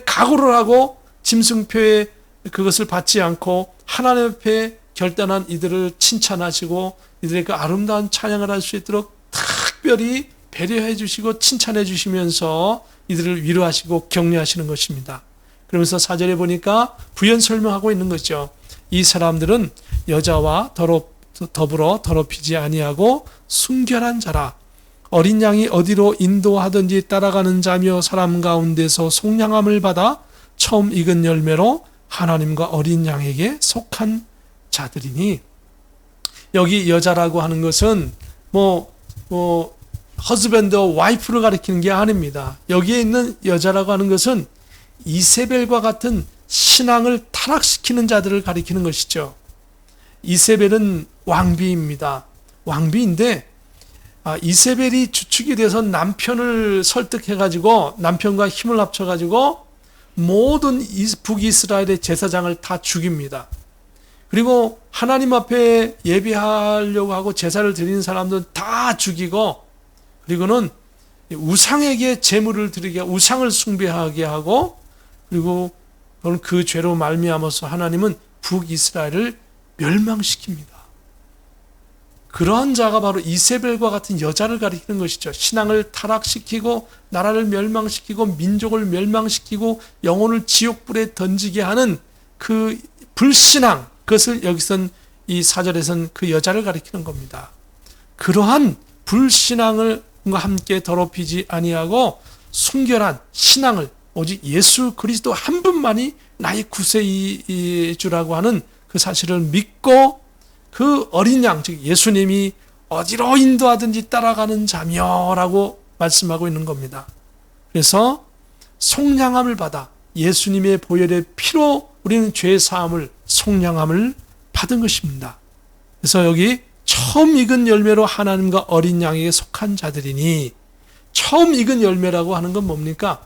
각오를 하고 짐승표에 그것을 받지 않고 하나님 앞에 결단한 이들을 칭찬하시고 이들의 그 아름다운 찬양을 할 수 있도록 특별히 배려해 주시고 칭찬해 주시면서 이들을 위로하시고 격려하시는 것입니다. 그러면서 4절에 보니까 부연 설명하고 있는 거죠. 이 사람들은 여자와 더불어 더럽히지 아니하고 순결한 자라. 어린 양이 어디로 인도하든지 따라가는 자며 사람 가운데서 속량함을 받아 처음 익은 열매로 하나님과 어린 양에게 속한 자들이니. 여기 여자라고 하는 것은 허즈밴드와 와이프를 가리키는 게 아닙니다. 여기에 있는 여자라고 하는 것은 이세벨과 같은 신앙을 타락시키는 자들을 가리키는 것이죠. 이세벨은 왕비입니다. 왕비인데 이세벨이 주축이 돼서 남편을 설득해가지고 남편과 힘을 합쳐가지고 모든 북이스라엘의 제사장을 다 죽입니다. 그리고 하나님 앞에 예배하려고 하고 제사를 드리는 사람들은 다 죽이고, 그리고는 우상에게 제물을 드리게, 우상을 숭배하게 하고, 그리고 그 죄로 말미암아서 하나님은 북이스라엘을 멸망시킵니다. 그러한 자가 바로 이세벨과 같은 여자를 가리키는 것이죠. 신앙을 타락시키고 나라를 멸망시키고 민족을 멸망시키고 영혼을 지옥불에 던지게 하는 그 불신앙, 그것을 여기선 이 4절에서는 그 여자를 가리키는 겁니다. 그러한 불신앙을 함께 더럽히지 아니하고 순결한 신앙을, 오직 예수 그리스도 한 분만이 나의 구세주라고 하는 그 사실을 믿고 그 어린 양, 즉 예수님이 어디로 인도하든지 따라가는 자며라고 말씀하고 있는 겁니다. 그래서 속량함을 받아 예수님의 보혈의 피로 우리는 죄 사함을 속량함을 받은 것입니다. 그래서 여기 처음 익은 열매로 하나님과 어린 양에게 속한 자들이니, 처음 익은 열매라고 하는 건 뭡니까?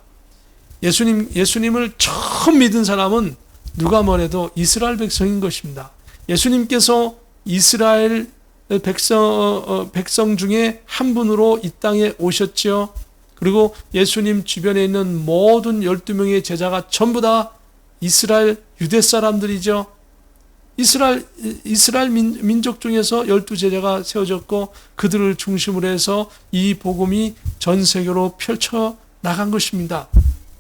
예수님을 처음 믿은 사람은 누가 뭐래도 이스라엘 백성인 것입니다. 예수님께서 이스라엘 백성 중에 한 분으로 이 땅에 오셨죠. 그리고 예수님 주변에 있는 모든 12명의 제자가 전부 다 이스라엘 유대 사람들이죠. 이스라엘 민족 중에서 12제자가 세워졌고 그들을 중심으로 해서 이 복음이 전 세계로 펼쳐 나간 것입니다.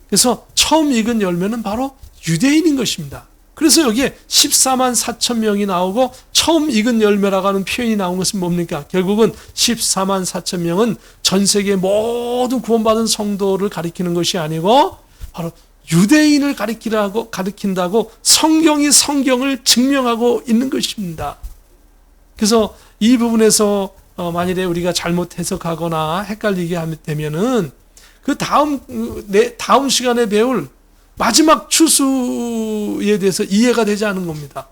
그래서 처음 익은 열매는 바로 유대인인 것입니다. 그래서 여기에 14만 4천 명이 나오고 처음 익은 열매라고 하는 표현이 나온 것은 뭡니까? 결국은 14만 4천 명은 전 세계 모든 구원받은 성도를 가리키는 것이 아니고 바로 유대인을 가리킨다고 성경이 성경을 증명하고 있는 것입니다. 그래서 이 부분에서 만일에 우리가 잘못 해석하거나 헷갈리게 되면은 그 다음 시간에 배울 마지막 추수에 대해서 이해가 되지 않은 겁니다.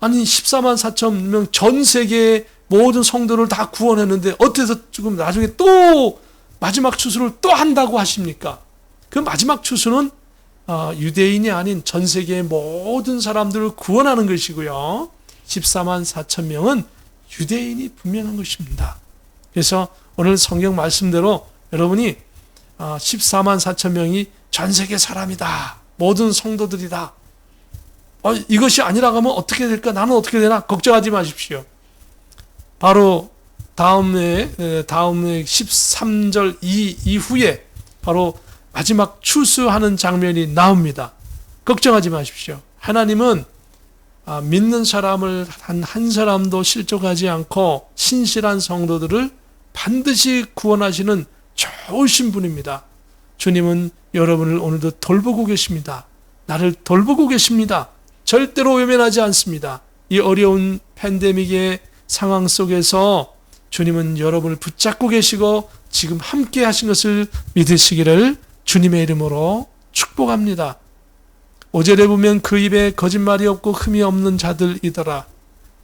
아니 14만 4천 명 전 세계의 모든 성도를 다 구원했는데 어때서 지금 나중에 또 마지막 추수를 또 한다고 하십니까? 그 마지막 추수는 유대인이 아닌 전 세계의 모든 사람들을 구원하는 것이고요. 14만 4천 명은 유대인이 분명한 것입니다. 그래서 오늘 성경 말씀대로 여러분이 14만 4천 명이 전 세계 사람이다. 모든 성도들이다. 이것이 아니라고 하면 어떻게 될까? 나는 어떻게 되나? 걱정하지 마십시오. 바로 다음에 13절 이후에 바로 마지막 추수하는 장면이 나옵니다. 걱정하지 마십시오. 하나님은 믿는 사람을 한 사람도 실족하지 않고 신실한 성도들을 반드시 구원하시는 좋으신 분입니다. 주님은 여러분을 오늘도 돌보고 계십니다. 나를 돌보고 계십니다. 절대로 외면하지 않습니다. 이 어려운 팬데믹의 상황 속에서 주님은 여러분을 붙잡고 계시고 지금 함께 하신 것을 믿으시기를 주님의 이름으로 축복합니다. 5절에 보면 그 입에 거짓말이 없고 흠이 없는 자들이더라.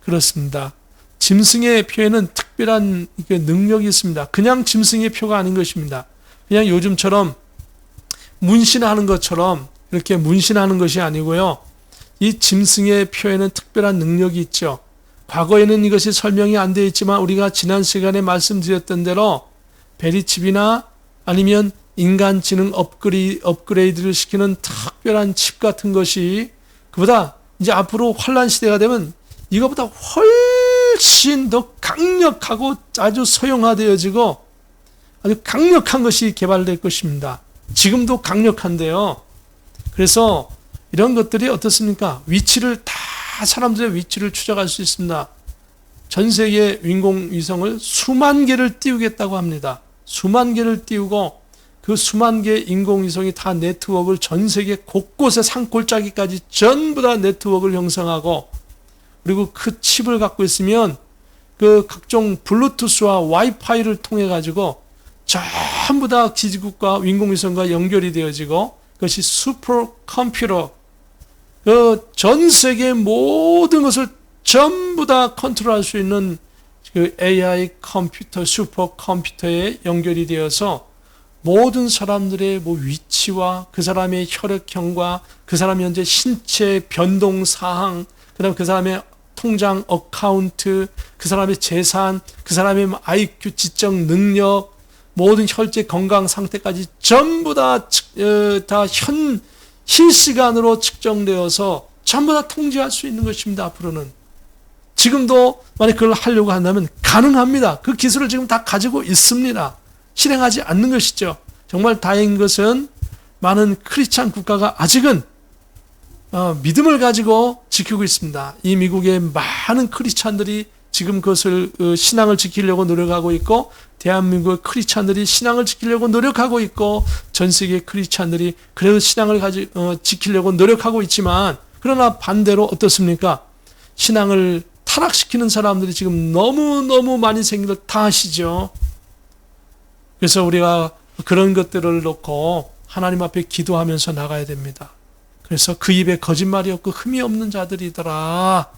그렇습니다. 짐승의 표에는 특별한 능력이 있습니다. 그냥 짐승의 표가 아닌 것입니다. 그냥 요즘처럼 문신하는 것처럼 이렇게 문신하는 것이 아니고요. 이 짐승의 표에는 특별한 능력이 있죠. 과거에는 이것이 설명이 안 되어 있지만 우리가 지난 시간에 말씀드렸던 대로 베리칩이나 아니면 인간지능 업그레이드를 시키는 특별한 칩 같은 것이 그보다 이제 앞으로 환란 시대가 되면 이거보다 훨씬 더 강력하고 아주 소형화되어지고 아주 강력한 것이 개발될 것입니다. 지금도 강력한데요. 그래서 이런 것들이 어떻습니까? 사람들의 위치를 추적할 수 있습니다. 전 세계 인공위성을 수만 개를 띄우겠다고 합니다. 수만 개를 띄우고 그 수만 개의 인공위성이 다 네트워크를 전 세계 곳곳에 산골짜기까지 전부 다 네트워크를 형성하고 그리고 그 칩을 갖고 있으면 그 각종 블루투스와 와이파이를 통해 가지고 전부 다 지구과 인공위성과 연결이 되어지고 그것이 슈퍼컴퓨터 그 전 세계 모든 것을 전부 다 컨트롤할 수 있는 그 AI 컴퓨터 슈퍼컴퓨터에 연결이 되어서 모든 사람들의 위치와 그 사람의 혈액형과 그 사람의 현재 신체 변동 사항 그다음에 그 사람의 통장 어카운트 그 사람의 재산 그 사람의 IQ 지적 능력 모든 혈제 건강 상태까지 전부 다 실시간으로 측정되어서 전부 다 통제할 수 있는 것입니다. 앞으로는. 지금도 만약 그걸 하려고 한다면 가능합니다. 그 기술을 지금 다 가지고 있습니다. 실행하지 않는 것이죠. 정말 다행인 것은 많은 크리스찬 국가가 아직은 믿음을 가지고 지키고 있습니다. 이 미국의 많은 크리스찬들이 지금 그것을 신앙을 지키려고 노력하고 있고, 대한민국의 크리스찬들이 신앙을 지키려고 노력하고 있고, 전 세계 크리스찬들이 그래도 신앙을 지키려고 노력하고 있지만, 그러나 반대로 어떻습니까? 신앙을 타락시키는 사람들이 지금 너무너무 많이 생기를 다 아시죠? 그래서 우리가 그런 것들을 놓고 하나님 앞에 기도하면서 나가야 됩니다. 그래서 그 입에 거짓말이 없고 흠이 없는 자들이더라.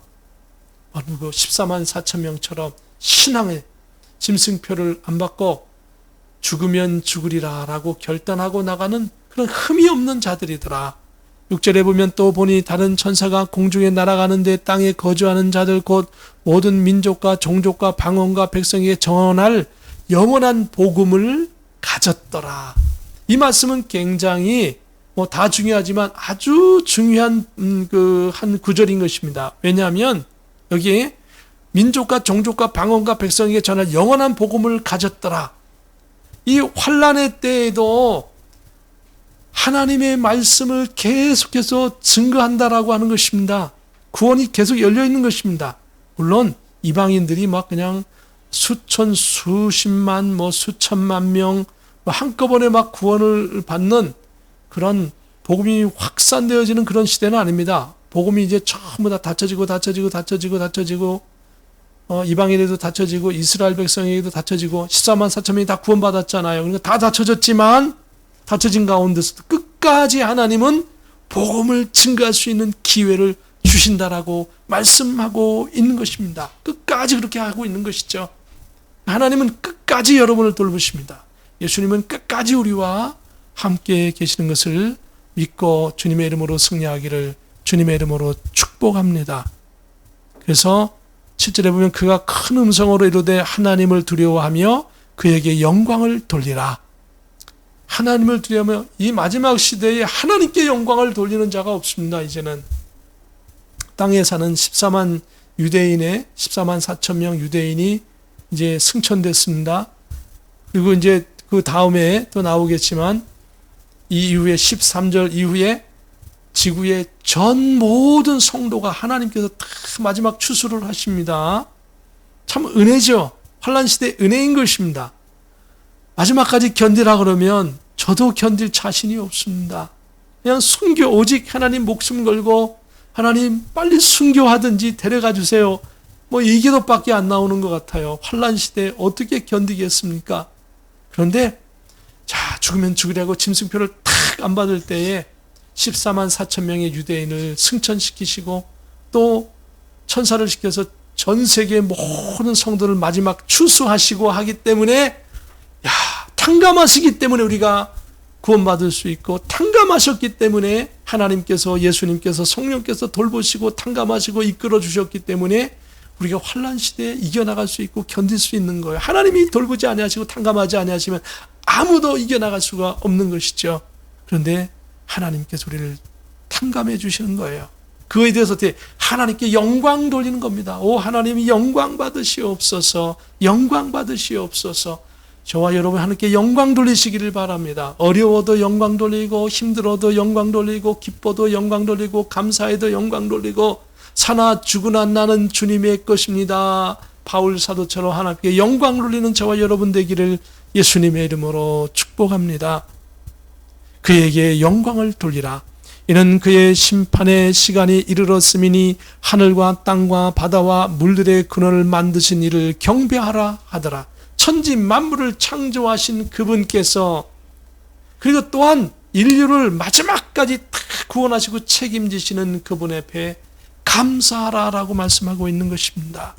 어느 그 14만 4천 명처럼 신앙의 짐승표를 안 받고 죽으면 죽으리라 라고 결단하고 나가는 그런 흠이 없는 자들이더라. 6절에 보면 또 보니 다른 천사가 공중에 날아가는데 땅에 거주하는 자들 곧 모든 민족과 종족과 방언과 백성에게 전할 영원한 복음을 가졌더라. 이 말씀은 굉장히 다 중요하지만 아주 중요한 한 구절인 것입니다. 왜냐하면 여기 민족과 종족과 방언과 백성에게 전할 영원한 복음을 가졌더라. 이 환난의 때에도 하나님의 말씀을 계속해서 증거한다라고 하는 것입니다. 구원이 계속 열려 있는 것입니다. 물론 이방인들이 막 그냥 수천, 수십만, 수천만 명 한꺼번에 막 구원을 받는 그런 복음이 확산되어지는 그런 시대는 아닙니다. 복음이 이제 전부 다 닫혀지고 이방인에도 닫혀지고 이스라엘 백성에게도 닫혀지고 14만 4천 명이 다 구원받았잖아요. 그러니까 다 닫혀졌지만 닫혀진 가운데서도 끝까지 하나님은 복음을 증거할 수 있는 기회를 주신다라고 말씀하고 있는 것입니다. 끝까지 그렇게 하고 있는 것이죠. 하나님은 끝까지 여러분을 돌보십니다. 예수님은 끝까지 우리와 함께 계시는 것을 믿고 주님의 이름으로 승리하기를 주님의 이름으로 축복합니다. 그래서 7절에 보면 그가 큰 음성으로 이르되 하나님을 두려워하며 그에게 영광을 돌리라. 하나님을 두려워하며 이 마지막 시대에 하나님께 영광을 돌리는 자가 없습니다. 이제는 땅에 사는 14만 4천 명 유대인이 이제 승천됐습니다. 그리고 이제 그 다음에 또 나오겠지만 이 이후에 13절 이후에 지구의 전 모든 성도가 하나님께서 다 마지막 추수를 하십니다. 참 은혜죠. 환난 시대의 은혜인 것입니다. 마지막까지 견디라 그러면 저도 견딜 자신이 없습니다. 그냥 순교, 오직 하나님 목숨 걸고 하나님 빨리 순교하든지 데려가 주세요. 이 기도밖에 안 나오는 것 같아요. 환난 시대에 어떻게 견디겠습니까? 그런데 자, 죽으면 죽으려고 짐승표를 탁 안 받을 때에 14만 4천 명의 유대인을 승천시키시고 또 천사를 시켜서 전 세계 모든 성도를 마지막 추수하시고 하기 때문에 탕감하시기 때문에 우리가 구원받을 수 있고 탕감하셨기 때문에 하나님께서 예수님께서 성령께서 돌보시고 탕감하시고 이끌어 주셨기 때문에 우리가 환난 시대에 이겨나갈 수 있고 견딜 수 있는 거예요. 하나님이 돌보지 아니하시고 탕감하지 아니하시면 아무도 이겨나갈 수가 없는 것이죠. 그런데 하나님께서 우리를 탕감해 주시는 거예요. 그거에 대해서 어떻게 하나님께 영광 돌리는 겁니다. 오 하나님이 영광 받으시옵소서, 영광 받으시옵소서. 저와 여러분 하나님께 영광 돌리시기를 바랍니다. 어려워도 영광 돌리고 힘들어도 영광 돌리고 기뻐도 영광 돌리고 감사해도 영광 돌리고 사나 죽으나 나는 주님의 것입니다. 바울 사도처럼 하나님께 영광 돌리는 저와 여러분 되기를 예수님의 이름으로 축복합니다. 그에게 영광을 돌리라. 이는 그의 심판의 시간이 이르렀음이니 하늘과 땅과 바다와 물들의 근원을 만드신 이를 경배하라 하더라. 천지 만물을 창조하신 그분께서 그리고 또한 인류를 마지막까지 다 구원하시고 책임지시는 그분 앞에 감사하라라고 말씀하고 있는 것입니다.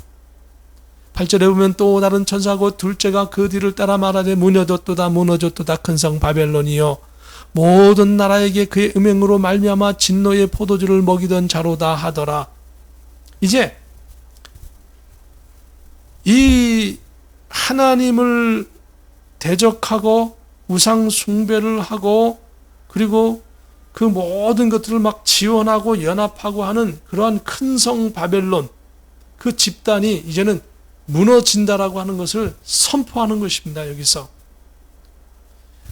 8절에 보면 또 다른 천사고 둘째가 그 뒤를 따라 말하되 무너졌도다 무너졌도다 큰 성 바벨론이여 모든 나라에게 그의 음행으로 말미암아 진노의 포도주를 먹이던 자로다 하더라. 이제 이 하나님을 대적하고 우상 숭배를 하고 그리고 그 모든 것들을 막 지원하고 연합하고 하는 그러한 큰 성 바벨론 그 집단이 이제는 무너진다라고 하는 것을 선포하는 것입니다. 여기서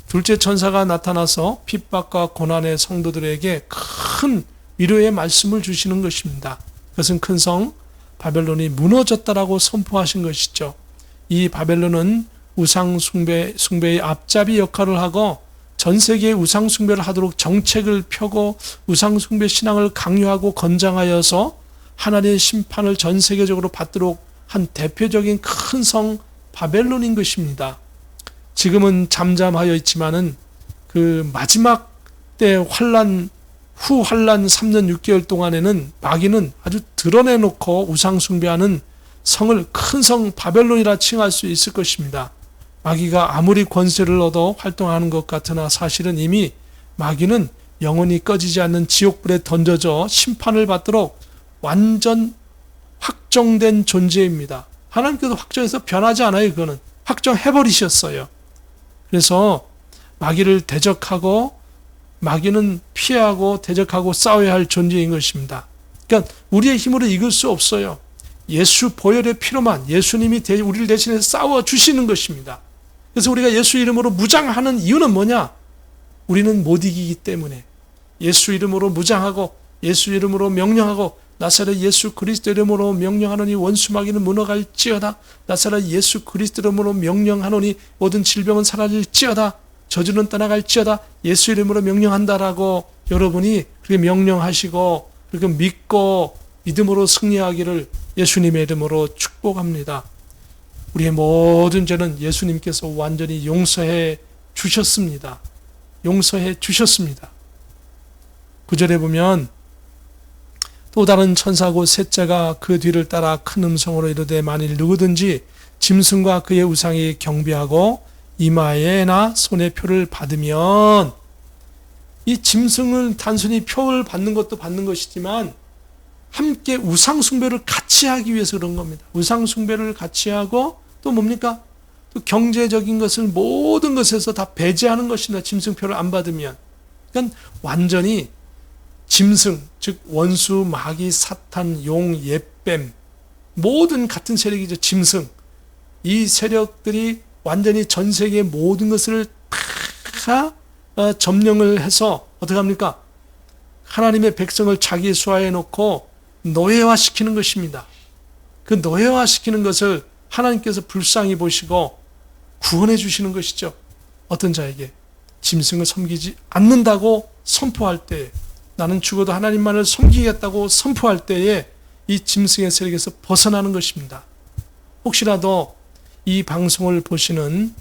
둘째 천사가 나타나서 핍박과 고난의 성도들에게 큰 위로의 말씀을 주시는 것입니다. 그것은 큰 성 바벨론이 무너졌다라고 선포하신 것이죠. 이 바벨론은 우상 숭배의 앞잡이 역할을 하고 전 세계에 우상 숭배를 하도록 정책을 펴고 우상 숭배 신앙을 강요하고 건장하여서 하나님의 심판을 전 세계적으로 받도록 한 대표적인 큰 성 바벨론인 것입니다. 지금은 잠잠하여 있지만은 그 마지막 때 환란 후 환란 3년 6개월 동안에는 마귀는 아주 드러내놓고 우상 숭배하는 성을 큰 성 바벨론이라 칭할 수 있을 것입니다. 마귀가 아무리 권세를 얻어 활동하는 것 같으나 사실은 이미 마귀는 영원히 꺼지지 않는 지옥불에 던져져 심판을 받도록 완전 확정된 존재입니다. 하나님께서 확정해서 변하지 않아요. 그거는 확정해버리셨어요. 그래서 마귀를 대적하고 마귀는 피하고 대적하고 싸워야 할 존재인 것입니다. 그러니까 우리의 힘으로 이길 수 없어요. 예수 보혈의 피로만 예수님이 우리를 대신해서 싸워주시는 것입니다. 그래서 우리가 예수 이름으로 무장하는 이유는 뭐냐? 우리는 못 이기기 때문에 예수 이름으로 무장하고 예수 이름으로 명령하고 나사렛 예수 그리스도 이름으로 명령하노니 원수 마귀는 무너갈지어다. 나사렛 예수 그리스도 이름으로 명령하노니 모든 질병은 사라질지어다. 저주는 떠나갈지어다. 예수 이름으로 명령한다라고 여러분이 그렇게 명령하시고 그렇게 믿고 믿음으로 승리하기를 예수님의 이름으로 축복합니다. 우리의 모든 죄는 예수님께서 완전히 용서해 주셨습니다. 용서해 주셨습니다. 9절에 보면 또 다른 천사고 셋째가 그 뒤를 따라 큰 음성으로 이르되 만일 누구든지 짐승과 그의 우상이 경배하고 이마에나 손에 표를 받으면, 이 짐승은 단순히 표를 받는 것도 받는 것이지만 함께 우상 숭배를 같이 하기 위해서 그런 겁니다. 우상 숭배를 같이 하고 또 뭡니까? 또 경제적인 것을 모든 것에서 다 배제하는 것이나 짐승표를 안 받으면, 그러니까 완전히 짐승, 즉 원수, 마귀, 사탄, 용, 옅뱀, 모든 같은 세력이죠. 짐승. 이 세력들이 완전히 전 세계의 모든 것을 다 점령을 해서 어떻게 합니까? 하나님의 백성을 자기 수하에 놓고 노예화시키는 것입니다. 그 노예화시키는 것을 하나님께서 불쌍히 보시고 구원해 주시는 것이죠. 어떤 자에게 짐승을 섬기지 않는다고 선포할 때에, 나는 죽어도 하나님만을 섬기겠다고 선포할 때에 이 짐승의 세력에서 벗어나는 것입니다. 혹시라도 이 방송을 보시는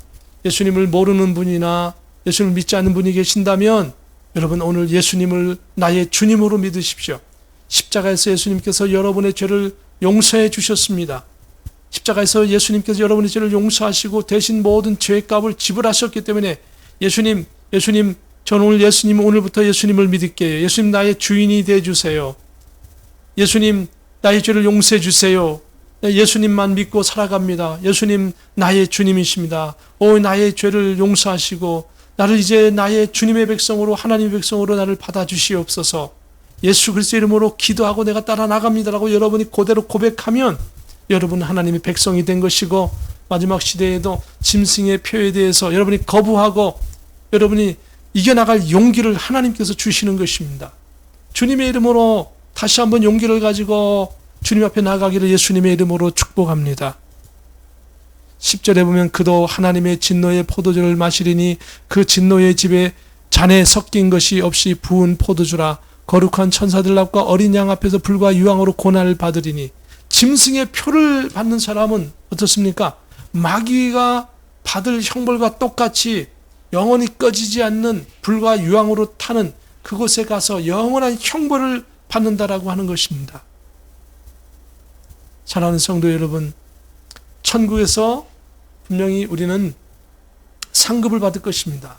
예수님을 모르는 분이나 예수님을 믿지 않는 분이 계신다면 여러분 오늘 예수님을 나의 주님으로 믿으십시오. 십자가에서 예수님께서 여러분의 죄를 용서해 주셨습니다. 십자가에서 예수님께서 여러분의 죄를 용서하시고 대신 모든 죄값을 지불하셨기 때문에 예수님 저는 오늘부터 예수님을 믿을게요. 예수님 나의 주인이 되어주세요. 예수님 나의 죄를 용서해 주세요. 예수님만 믿고 살아갑니다. 예수님 나의 주님이십니다. 나의 죄를 용서하시고 나를 이제 나의 주님의 백성으로, 하나님의 백성으로 나를 받아주시옵소서. 예수 그리스도 이름으로 기도하고 내가 따라 나갑니다라고 여러분이 그대로 고백하면 여러분은 하나님의 백성이 된 것이고, 마지막 시대에도 짐승의 표에 대해서 여러분이 거부하고 여러분이 이겨나갈 용기를 하나님께서 주시는 것입니다. 주님의 이름으로 다시 한번 용기를 가지고 주님 앞에 나가기를 예수님의 이름으로 축복합니다. 10절에 보면 그도 하나님의 진노의 포도주를 마시리니 그 진노의 집에 잔에 섞인 것이 없이 부은 포도주라. 거룩한 천사들 앞과 어린 양 앞에서 불과 유황으로 고난을 받으리니. 짐승의 표를 받는 사람은 어떻습니까? 마귀가 받을 형벌과 똑같이 영원히 꺼지지 않는 불과 유황으로 타는 그곳에 가서 영원한 형벌을 받는다라고 하는 것입니다. 사랑하는 성도 여러분, 천국에서 분명히 우리는 상급을 받을 것입니다.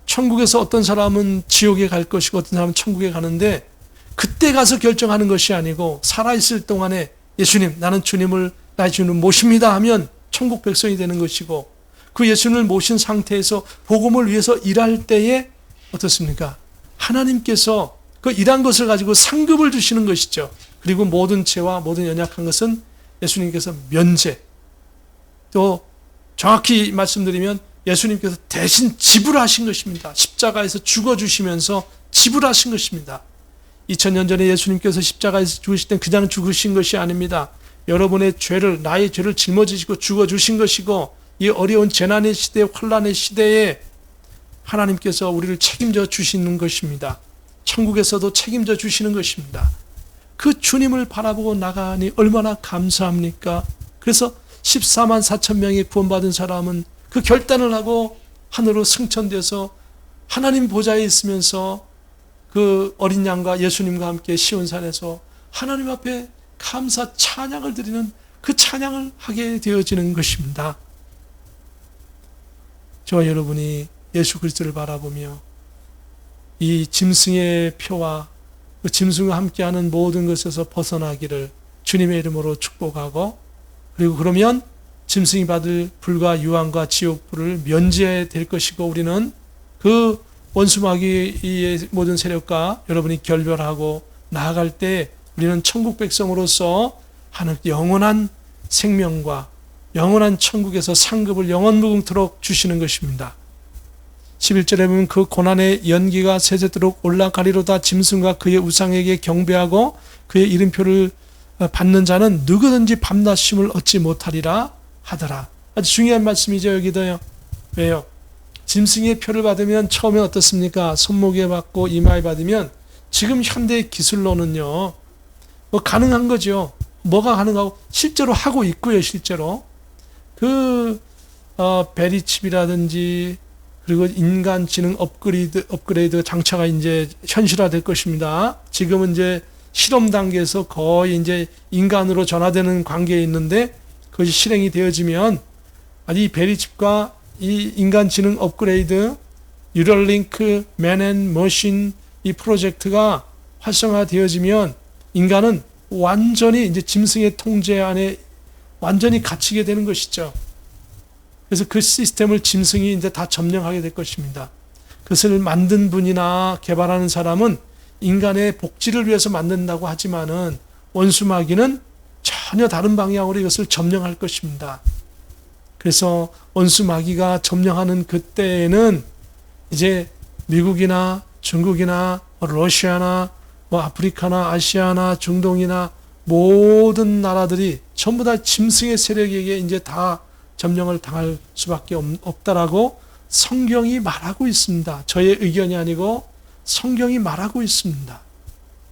천국에서 어떤 사람은 지옥에 갈 것이고 어떤 사람은 천국에 가는데, 그때 가서 결정하는 것이 아니고 살아있을 동안에 예수님, 나는 주님을 나의 주님을 모십니다 하면 천국 백성이 되는 것이고, 그 예수님을 모신 상태에서 복음을 위해서 일할 때에 어떻습니까? 하나님께서 그 일한 것을 가지고 상급을 주시는 것이죠. 그리고 모든 죄와 모든 연약한 것은 예수님께서 면제, 또 정확히 말씀드리면 예수님께서 대신 지불하신 것입니다. 십자가에서 죽어주시면서 지불하신 것입니다. 2000년 전에 예수님께서 십자가에서 죽으실 땐 그냥 죽으신 것이 아닙니다. 여러분의 죄를, 나의 죄를 짊어지시고 죽어주신 것이고, 이 어려운 재난의 시대, 환난의 시대에 하나님께서 우리를 책임져 주시는 것입니다. 천국에서도 책임져 주시는 것입니다. 그 주님을 바라보고 나가니 얼마나 감사합니까? 그래서 14만 4천 명이 구원받은 사람은 그 결단을 하고 하늘로 승천돼서 하나님 보좌에 있으면서 그 어린 양과 예수님과 함께 시온산에서 하나님 앞에 감사 찬양을 드리는 그 찬양을 하게 되어지는 것입니다. 저와 여러분이 예수 그리스도를 바라보며 이 짐승의 표와 그 짐승과 함께하는 모든 것에서 벗어나기를 주님의 이름으로 축복하고, 그리고 그러면 짐승이 받을 불과 유황과 지옥불을 면제해야 될 것이고, 우리는 그 원수마귀의 모든 세력과 여러분이 결별하고 나아갈 때 우리는 천국 백성으로서 하는 영원한 생명과 영원한 천국에서 상급을 영원무궁토록 주시는 것입니다. 11절에 보면 그 고난의 연기가 세세토록 올라가리로다. 짐승과 그의 우상에게 경배하고 그의 이름표를 받는 자는 누구든지 밤낮 쉼을 얻지 못하리라 하더라. 아주 중요한 말씀이죠. 여기도요. 왜요? 짐승의 표를 받으면 처음에 어떻습니까? 손목에 받고 이마에 받으면 지금 현대 기술로는요, 뭐 가능한 거죠. 뭐가 가능하고 실제로 하고 있고요. 실제로 그 베리칩이라든지 그리고 인간지능 업그레이드 장차가 이제 현실화될 것입니다. 지금은 이제 실험 단계에서 거의 이제 인간으로 전화되는 관계에 있는데, 그것이 실행이 되어지면 이 베리칩과 이 인간지능 업그레이드, 뉴럴링크, 맨앤머신 이 프로젝트가 활성화되어지면 인간은 완전히 이제 짐승의 통제 안에 완전히 갇히게 되는 것이죠. 그래서 그 시스템을 짐승이 이제 다 점령하게 될 것입니다. 그것을 만든 분이나 개발하는 사람은 인간의 복지를 위해서 만든다고 하지만은 원수마귀는 전혀 다른 방향으로 이것을 점령할 것입니다. 그래서 원수마귀가 점령하는 그때에는 이제 미국이나 중국이나 러시아나 아프리카나 아시아나 중동이나 모든 나라들이 전부 다 짐승의 세력에게 이제 다 점령을 당할 수밖에 없다라고 성경이 말하고 있습니다. 저의 의견이 아니고 성경이 말하고 있습니다.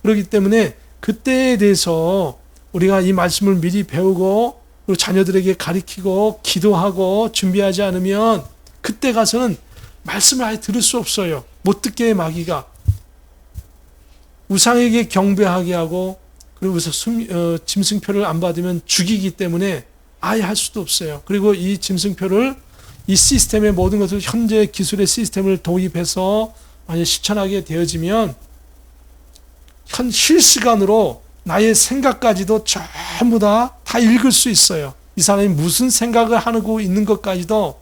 그렇기 때문에 그때에 대해서 우리가 이 말씀을 미리 배우고 그리고 자녀들에게 가르치고 기도하고 준비하지 않으면 그때 가서는 말씀을 아예 들을 수 없어요. 못 듣게 마귀가 우상에게 경배하게 하고, 그리고 짐승표를 안 받으면 죽이기 때문에 아예 할 수도 없어요. 그리고 이 짐승표를 이 시스템의 모든 것을 현재 기술의 시스템을 도입해서 만약 실천하게 되어지면 실시간으로 나의 생각까지도 전부 다 읽을 수 있어요. 이 사람이 무슨 생각을 하고 있는 것까지도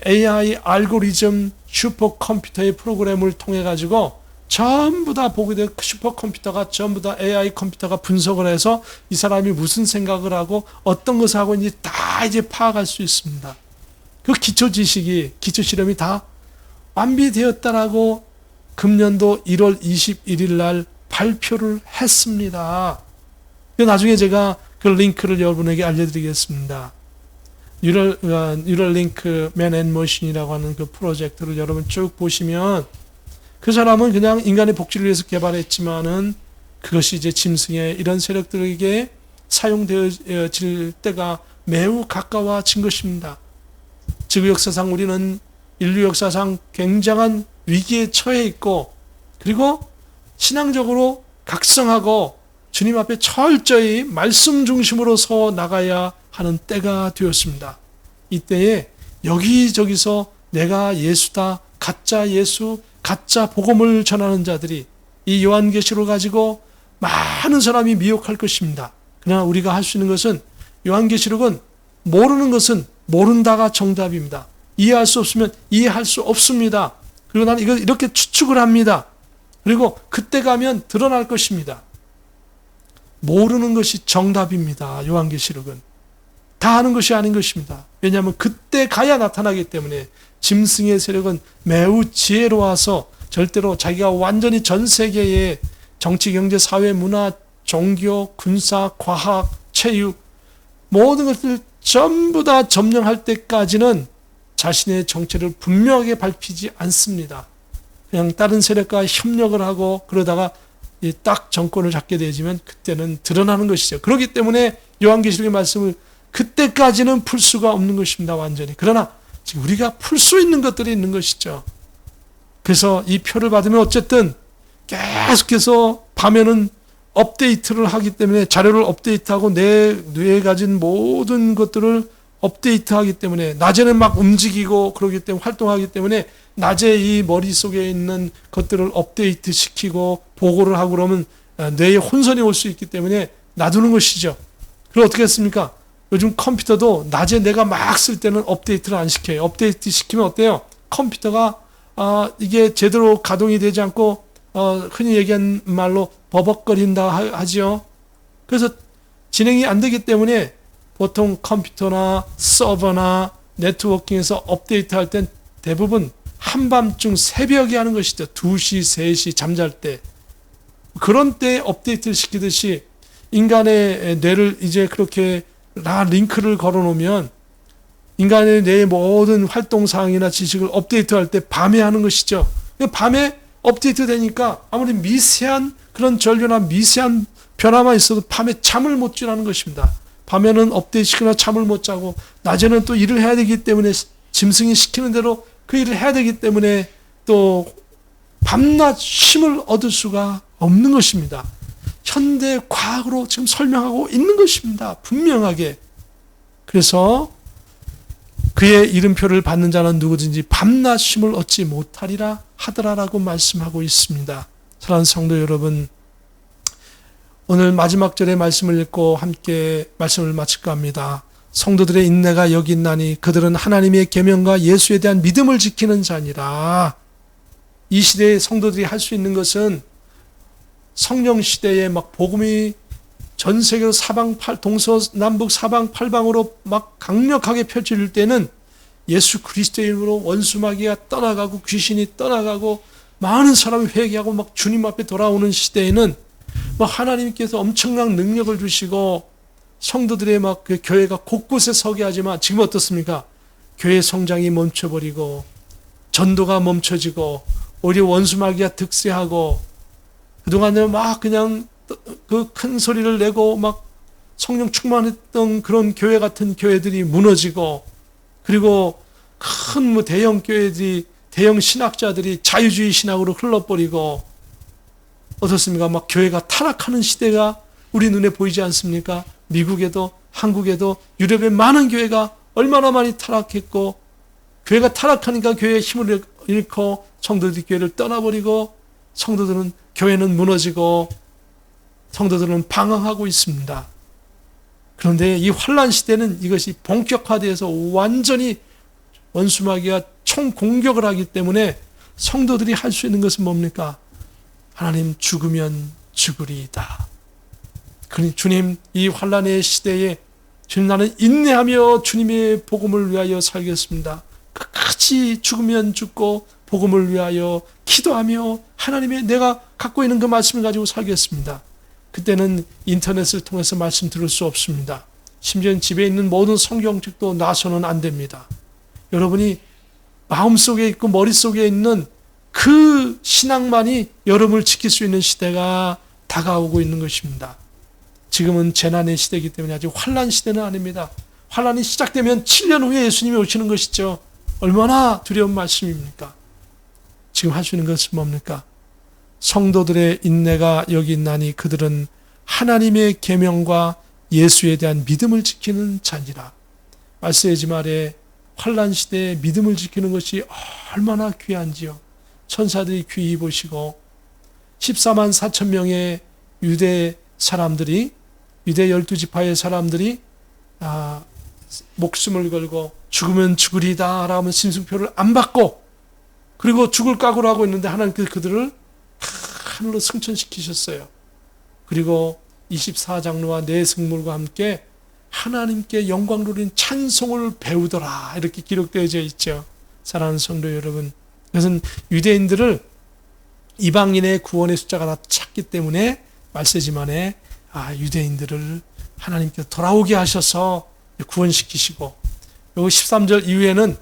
AI 알고리즘 슈퍼컴퓨터의 프로그램을 통해 가지고 전부 다 보게 될 슈퍼컴퓨터가 전부 다 AI 컴퓨터가 분석을 해서 이 사람이 무슨 생각을 하고 어떤 것을 하고 있는지 다 이제 파악할 수 있습니다. 그 기초 지식이, 기초 실험이 다 완비되었다라고 금년도 1월 21일 날 발표를 했습니다. 나중에 제가 그 링크를 여러분에게 알려드리겠습니다. 뉴럴링크 맨앤머신이라고 하는 그 프로젝트를 여러분 쭉 보시면 그 사람은 그냥 인간의 복지를 위해서 개발했지만은 그것이 이제 짐승의 이런 세력들에게 사용되어질 때가 매우 가까워진 것입니다. 지구 역사상 우리는 인류 역사상 굉장한 위기에 처해 있고, 그리고 신앙적으로 각성하고 주님 앞에 철저히 말씀 중심으로 서 나가야 하는 때가 되었습니다. 이때에 여기저기서 내가 예수다, 가짜 예수, 가짜 복음을 전하는 자들이 이 요한계시록을 가지고 많은 사람이 미혹할 것입니다. 그러나 우리가 할 수 있는 것은, 요한계시록은 모르는 것은 모른다가 정답입니다. 이해할 수 없으면 이해할 수 없습니다. 그리고 나는 이걸 이렇게 추측을 합니다. 그리고 그때 가면 드러날 것입니다. 모르는 것이 정답입니다. 요한계시록은 다 아는 것이 아닌 것입니다. 왜냐하면 그때 가야 나타나기 때문에 짐승의 세력은 매우 지혜로워서 절대로 자기가 완전히 전 세계에 정치, 경제, 사회, 문화, 종교, 군사, 과학, 체육 모든 것들 전부 다 점령할 때까지는 자신의 정체를 분명하게 밝히지 않습니다. 그냥 다른 세력과 협력을 하고 그러다가 딱 정권을 잡게 되지만 그때는 드러나는 것이죠. 그렇기 때문에 요한계시록의 말씀을 그때까지는 풀 수가 없는 것입니다. 완전히. 그러나 지금 우리가 풀 수 있는 것들이 있는 것이죠. 그래서 이 표를 받으면 어쨌든 계속해서 밤에는 업데이트를 하기 때문에 자료를 업데이트하고 내 뇌에 가진 모든 것들을 업데이트하기 때문에 낮에는 막 움직이고 그러기 때문에 활동하기 때문에 낮에 이 머릿속에 있는 것들을 업데이트 시키고 보고를 하고 그러면 뇌에 혼선이 올 수 있기 때문에 놔두는 것이죠. 그럼 어떻게 했습니까? 요즘 컴퓨터도 낮에 내가 막 쓸 때는 업데이트를 안 시켜요. 업데이트 시키면 어때요? 컴퓨터가 이게 제대로 가동이 되지 않고 흔히 얘기한 말로 버벅거린다 하지요. 그래서 진행이 안 되기 때문에 보통 컴퓨터나 서버나 네트워킹에서 업데이트할 땐 대부분 한밤중 새벽에 하는 것이죠. 2시, 3시 잠잘 때. 그런 때에 업데이트를 시키듯이 인간의 뇌를 이제 그렇게 링크를 걸어놓으면 인간의 뇌의 모든 활동사항이나 지식을 업데이트할 때 밤에 하는 것이죠. 밤에 업데이트 되니까 아무리 미세한 그런 전류나 미세한 변화만 있어도 밤에 잠을 못 자는 것입니다. 밤에는 업데이트 시키나 잠을 못 자고 낮에는 또 일을 해야 되기 때문에 짐승이 시키는 대로 그 일을 해야 되기 때문에 또 밤낮 쉼을 얻을 수가 없는 것입니다. 현대 과학으로 지금 설명하고 있는 것입니다. 분명하게. 그래서 그의 이름표를 받는 자는 누구든지 밤낮 쉼을 얻지 못하리라 하더라라고 말씀하고 있습니다. 사랑하는 성도 여러분, 오늘 마지막 절의 말씀을 읽고 함께 말씀을 마칠까 합니다. 성도들의 인내가 여기 있나니 그들은 하나님의 계명과 예수에 대한 믿음을 지키는 자니라. 이 시대의 성도들이 할 수 있는 것은 성령 시대에 막 복음이 전 세계로 동서남북 사방팔방으로 막 강력하게 펼쳐질 때는 예수 그리스도의 이름으로 원수마귀가 떠나가고 귀신이 떠나가고 많은 사람이 회개하고 막 주님 앞에 돌아오는 시대에는 막 하나님께서 엄청난 능력을 주시고 성도들의 막 그 교회가 곳곳에 서게 하지만 지금 어떻습니까? 교회 성장이 멈춰버리고 전도가 멈춰지고 오히려 원수마귀가 득세하고 그동안에 막 그냥 그 큰 소리를 내고 막 성령 충만했던 그런 교회 같은 교회들이 무너지고 그리고 큰 뭐 대형 교회들이 대형 신학자들이 자유주의 신학으로 흘러버리고 어떻습니까? 막 교회가 타락하는 시대가 우리 눈에 보이지 않습니까? 미국에도 한국에도 유럽의 많은 교회가 얼마나 많이 타락했고 교회가 타락하니까 교회의 힘을 잃고 성도들이 교회를 떠나버리고 성도들은 교회는 무너지고 성도들은 방황하고 있습니다. 그런데 이 환난 시대는 이것이 본격화되어서 완전히 원수마귀가 총공격을 하기 때문에 성도들이 할 수 있는 것은 뭡니까? 하나님 죽으면 죽으리이다. 그러니 주님 이 환난의 시대에 주님 나는 인내하며 주님의 복음을 위하여 살겠습니다. 끝까지 죽으면 죽고 복음을 위하여 기도하며 하나님의 내가 갖고 있는 그 말씀을 가지고 살겠습니다. 그때는 인터넷을 통해서 말씀 들을 수 없습니다. 심지어 집에 있는 모든 성경책도 놔서는 안 됩니다. 여러분이 마음속에 있고 머릿속에 있는 그 신앙만이 여러분을 지킬 수 있는 시대가 다가오고 있는 것입니다. 지금은 재난의 시대이기 때문에 아직 환난 시대는 아닙니다. 환난이 시작되면 7년 후에 예수님이 오시는 것이죠. 얼마나 두려운 말씀입니까? 지금 할 수 있는 것은 뭡니까? 성도들의 인내가 여기 있나니 그들은 하나님의 계명과 예수에 대한 믿음을 지키는 자니라. 말세지 말에 환난 시대에 믿음을 지키는 것이 얼마나 귀한지요. 천사들이 귀히 보시고 14만 4천 명의 유대 사람들이 유대 12지파의 사람들이 목숨을 걸고 죽으면 죽으리다 라면 심승표를 안 받고 그리고 죽을 각오를 하고 있는데 하나님께서 그들을 하늘로 승천시키셨어요. 그리고 24장로와 네 승물과 함께 하나님께 영광 돌린 찬송을 배우더라 이렇게 기록되어져 있죠. 사랑하는 성도 여러분, 그것은 유대인들을 이방인의 구원의 숫자가 다 찼기 때문에 말세지만에 유대인들을 하나님께서 돌아오게 하셔서 구원시키시고, 그리고 13절 이후에는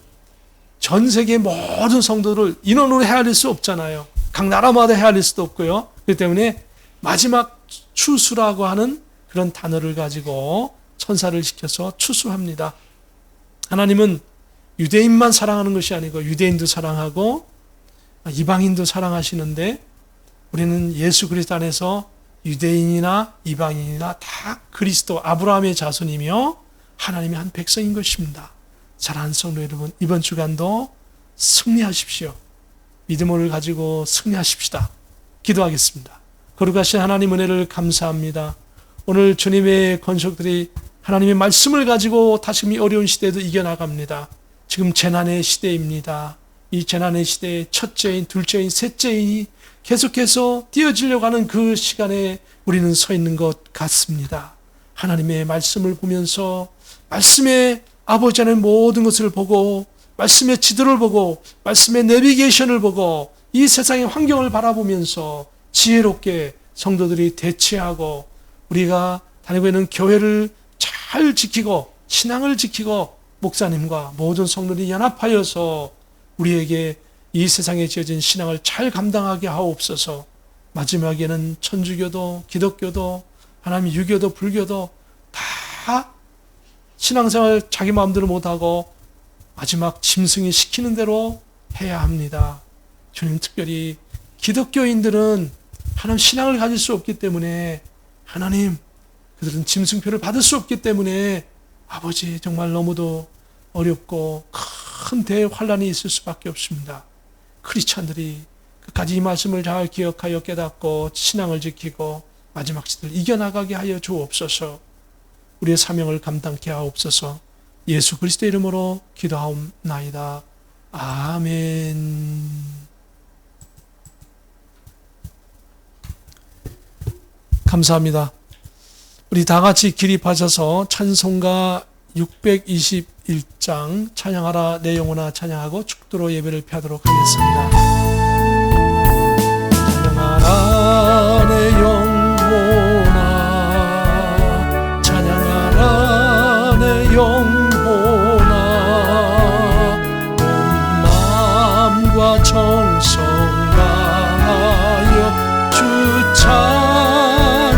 전 세계 모든 성도를 인원으로 헤아릴 수 없잖아요. 각 나라마다 헤아릴 수도 없고요. 그렇기 때문에 마지막 추수라고 하는 그런 단어를 가지고 천사를 시켜서 추수합니다. 하나님은 유대인만 사랑하는 것이 아니고 유대인도 사랑하고 이방인도 사랑하시는데, 우리는 예수 그리스도 안에서 유대인이나 이방인이나 다 그리스도 아브라함의 자손이며 하나님의 한 백성인 것입니다. 사랑하는 성도 여러분, 이번 주간도 승리하십시오. 믿음을 가지고 승리하십시다. 기도하겠습니다. 거룩하신 하나님 은혜를 감사합니다. 오늘 주님의 권속들이 하나님의 말씀을 가지고 다시금 이 어려운 시대에도 이겨나갑니다. 지금 재난의 시대입니다. 이 재난의 시대에 첫째인, 둘째인, 셋째인이 계속해서 띄어지려고 하는 그 시간에 우리는 서 있는 것 같습니다. 하나님의 말씀을 보면서 말씀의 아버지 안의 모든 것을 보고, 말씀의 지도를 보고, 말씀의 내비게이션을 보고, 이 세상의 환경을 바라보면서 지혜롭게 성도들이 대치하고, 우리가 다니고 있는 교회를 잘 지키고 신앙을 지키고 목사님과 모든 성도들이 연합하여서 우리에게 이 세상에 지어진 신앙을 잘 감당하게 하옵소서. 마지막에는 천주교도 기독교도 하나님 유교도 불교도 다 신앙생활 자기 마음대로 못하고 마지막 짐승이 시키는 대로 해야 합니다. 주님, 특별히 기독교인들은 하나님 신앙을 가질 수 없기 때문에, 하나님 그들은 짐승표를 받을 수 없기 때문에 아버지 정말 너무도 어렵고 큰 대환란이 있을 수밖에 없습니다. 크리스찬들이 끝까지 이 말씀을 잘 기억하여 깨닫고 신앙을 지키고 마지막 시대를 이겨나가게 하여 주옵소서. 우리의 사명을 감당케 하옵소서. 예수 그리스도의 이름으로 기도하옵나이다. 아멘. 감사합니다. 우리 다 같이 기립하셔서 찬송가 621장 찬양하라 내 영혼아 찬양하고 축도로 예배를 펴도록 하겠습니다. 찬양하라 내 영혼아 찬양하라 내 영혼아 온 마음과 정성 다하여 주 찬양하라.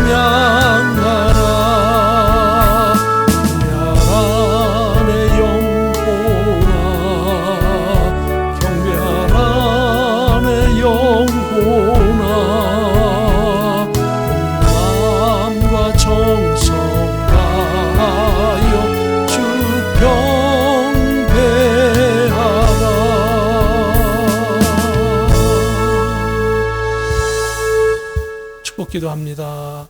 기도합니다.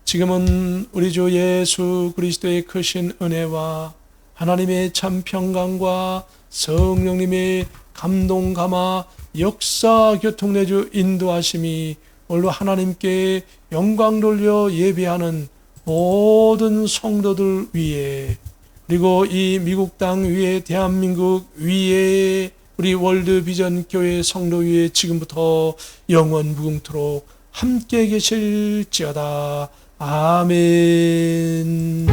지금은 우리 주 예수 그리스도의 크신 은혜와 하나님의 참 평강과 성령님의 감동 감화 역사 교통 내주 인도하심이 오늘도 하나님께 영광 돌려 예배하는 모든 성도들 위에, 그리고 이 미국 땅 위에, 대한민국 위에, 우리 월드 비전 교회 성도 위에 지금부터 영원 무궁토록 함께 계실지어다. 아멘.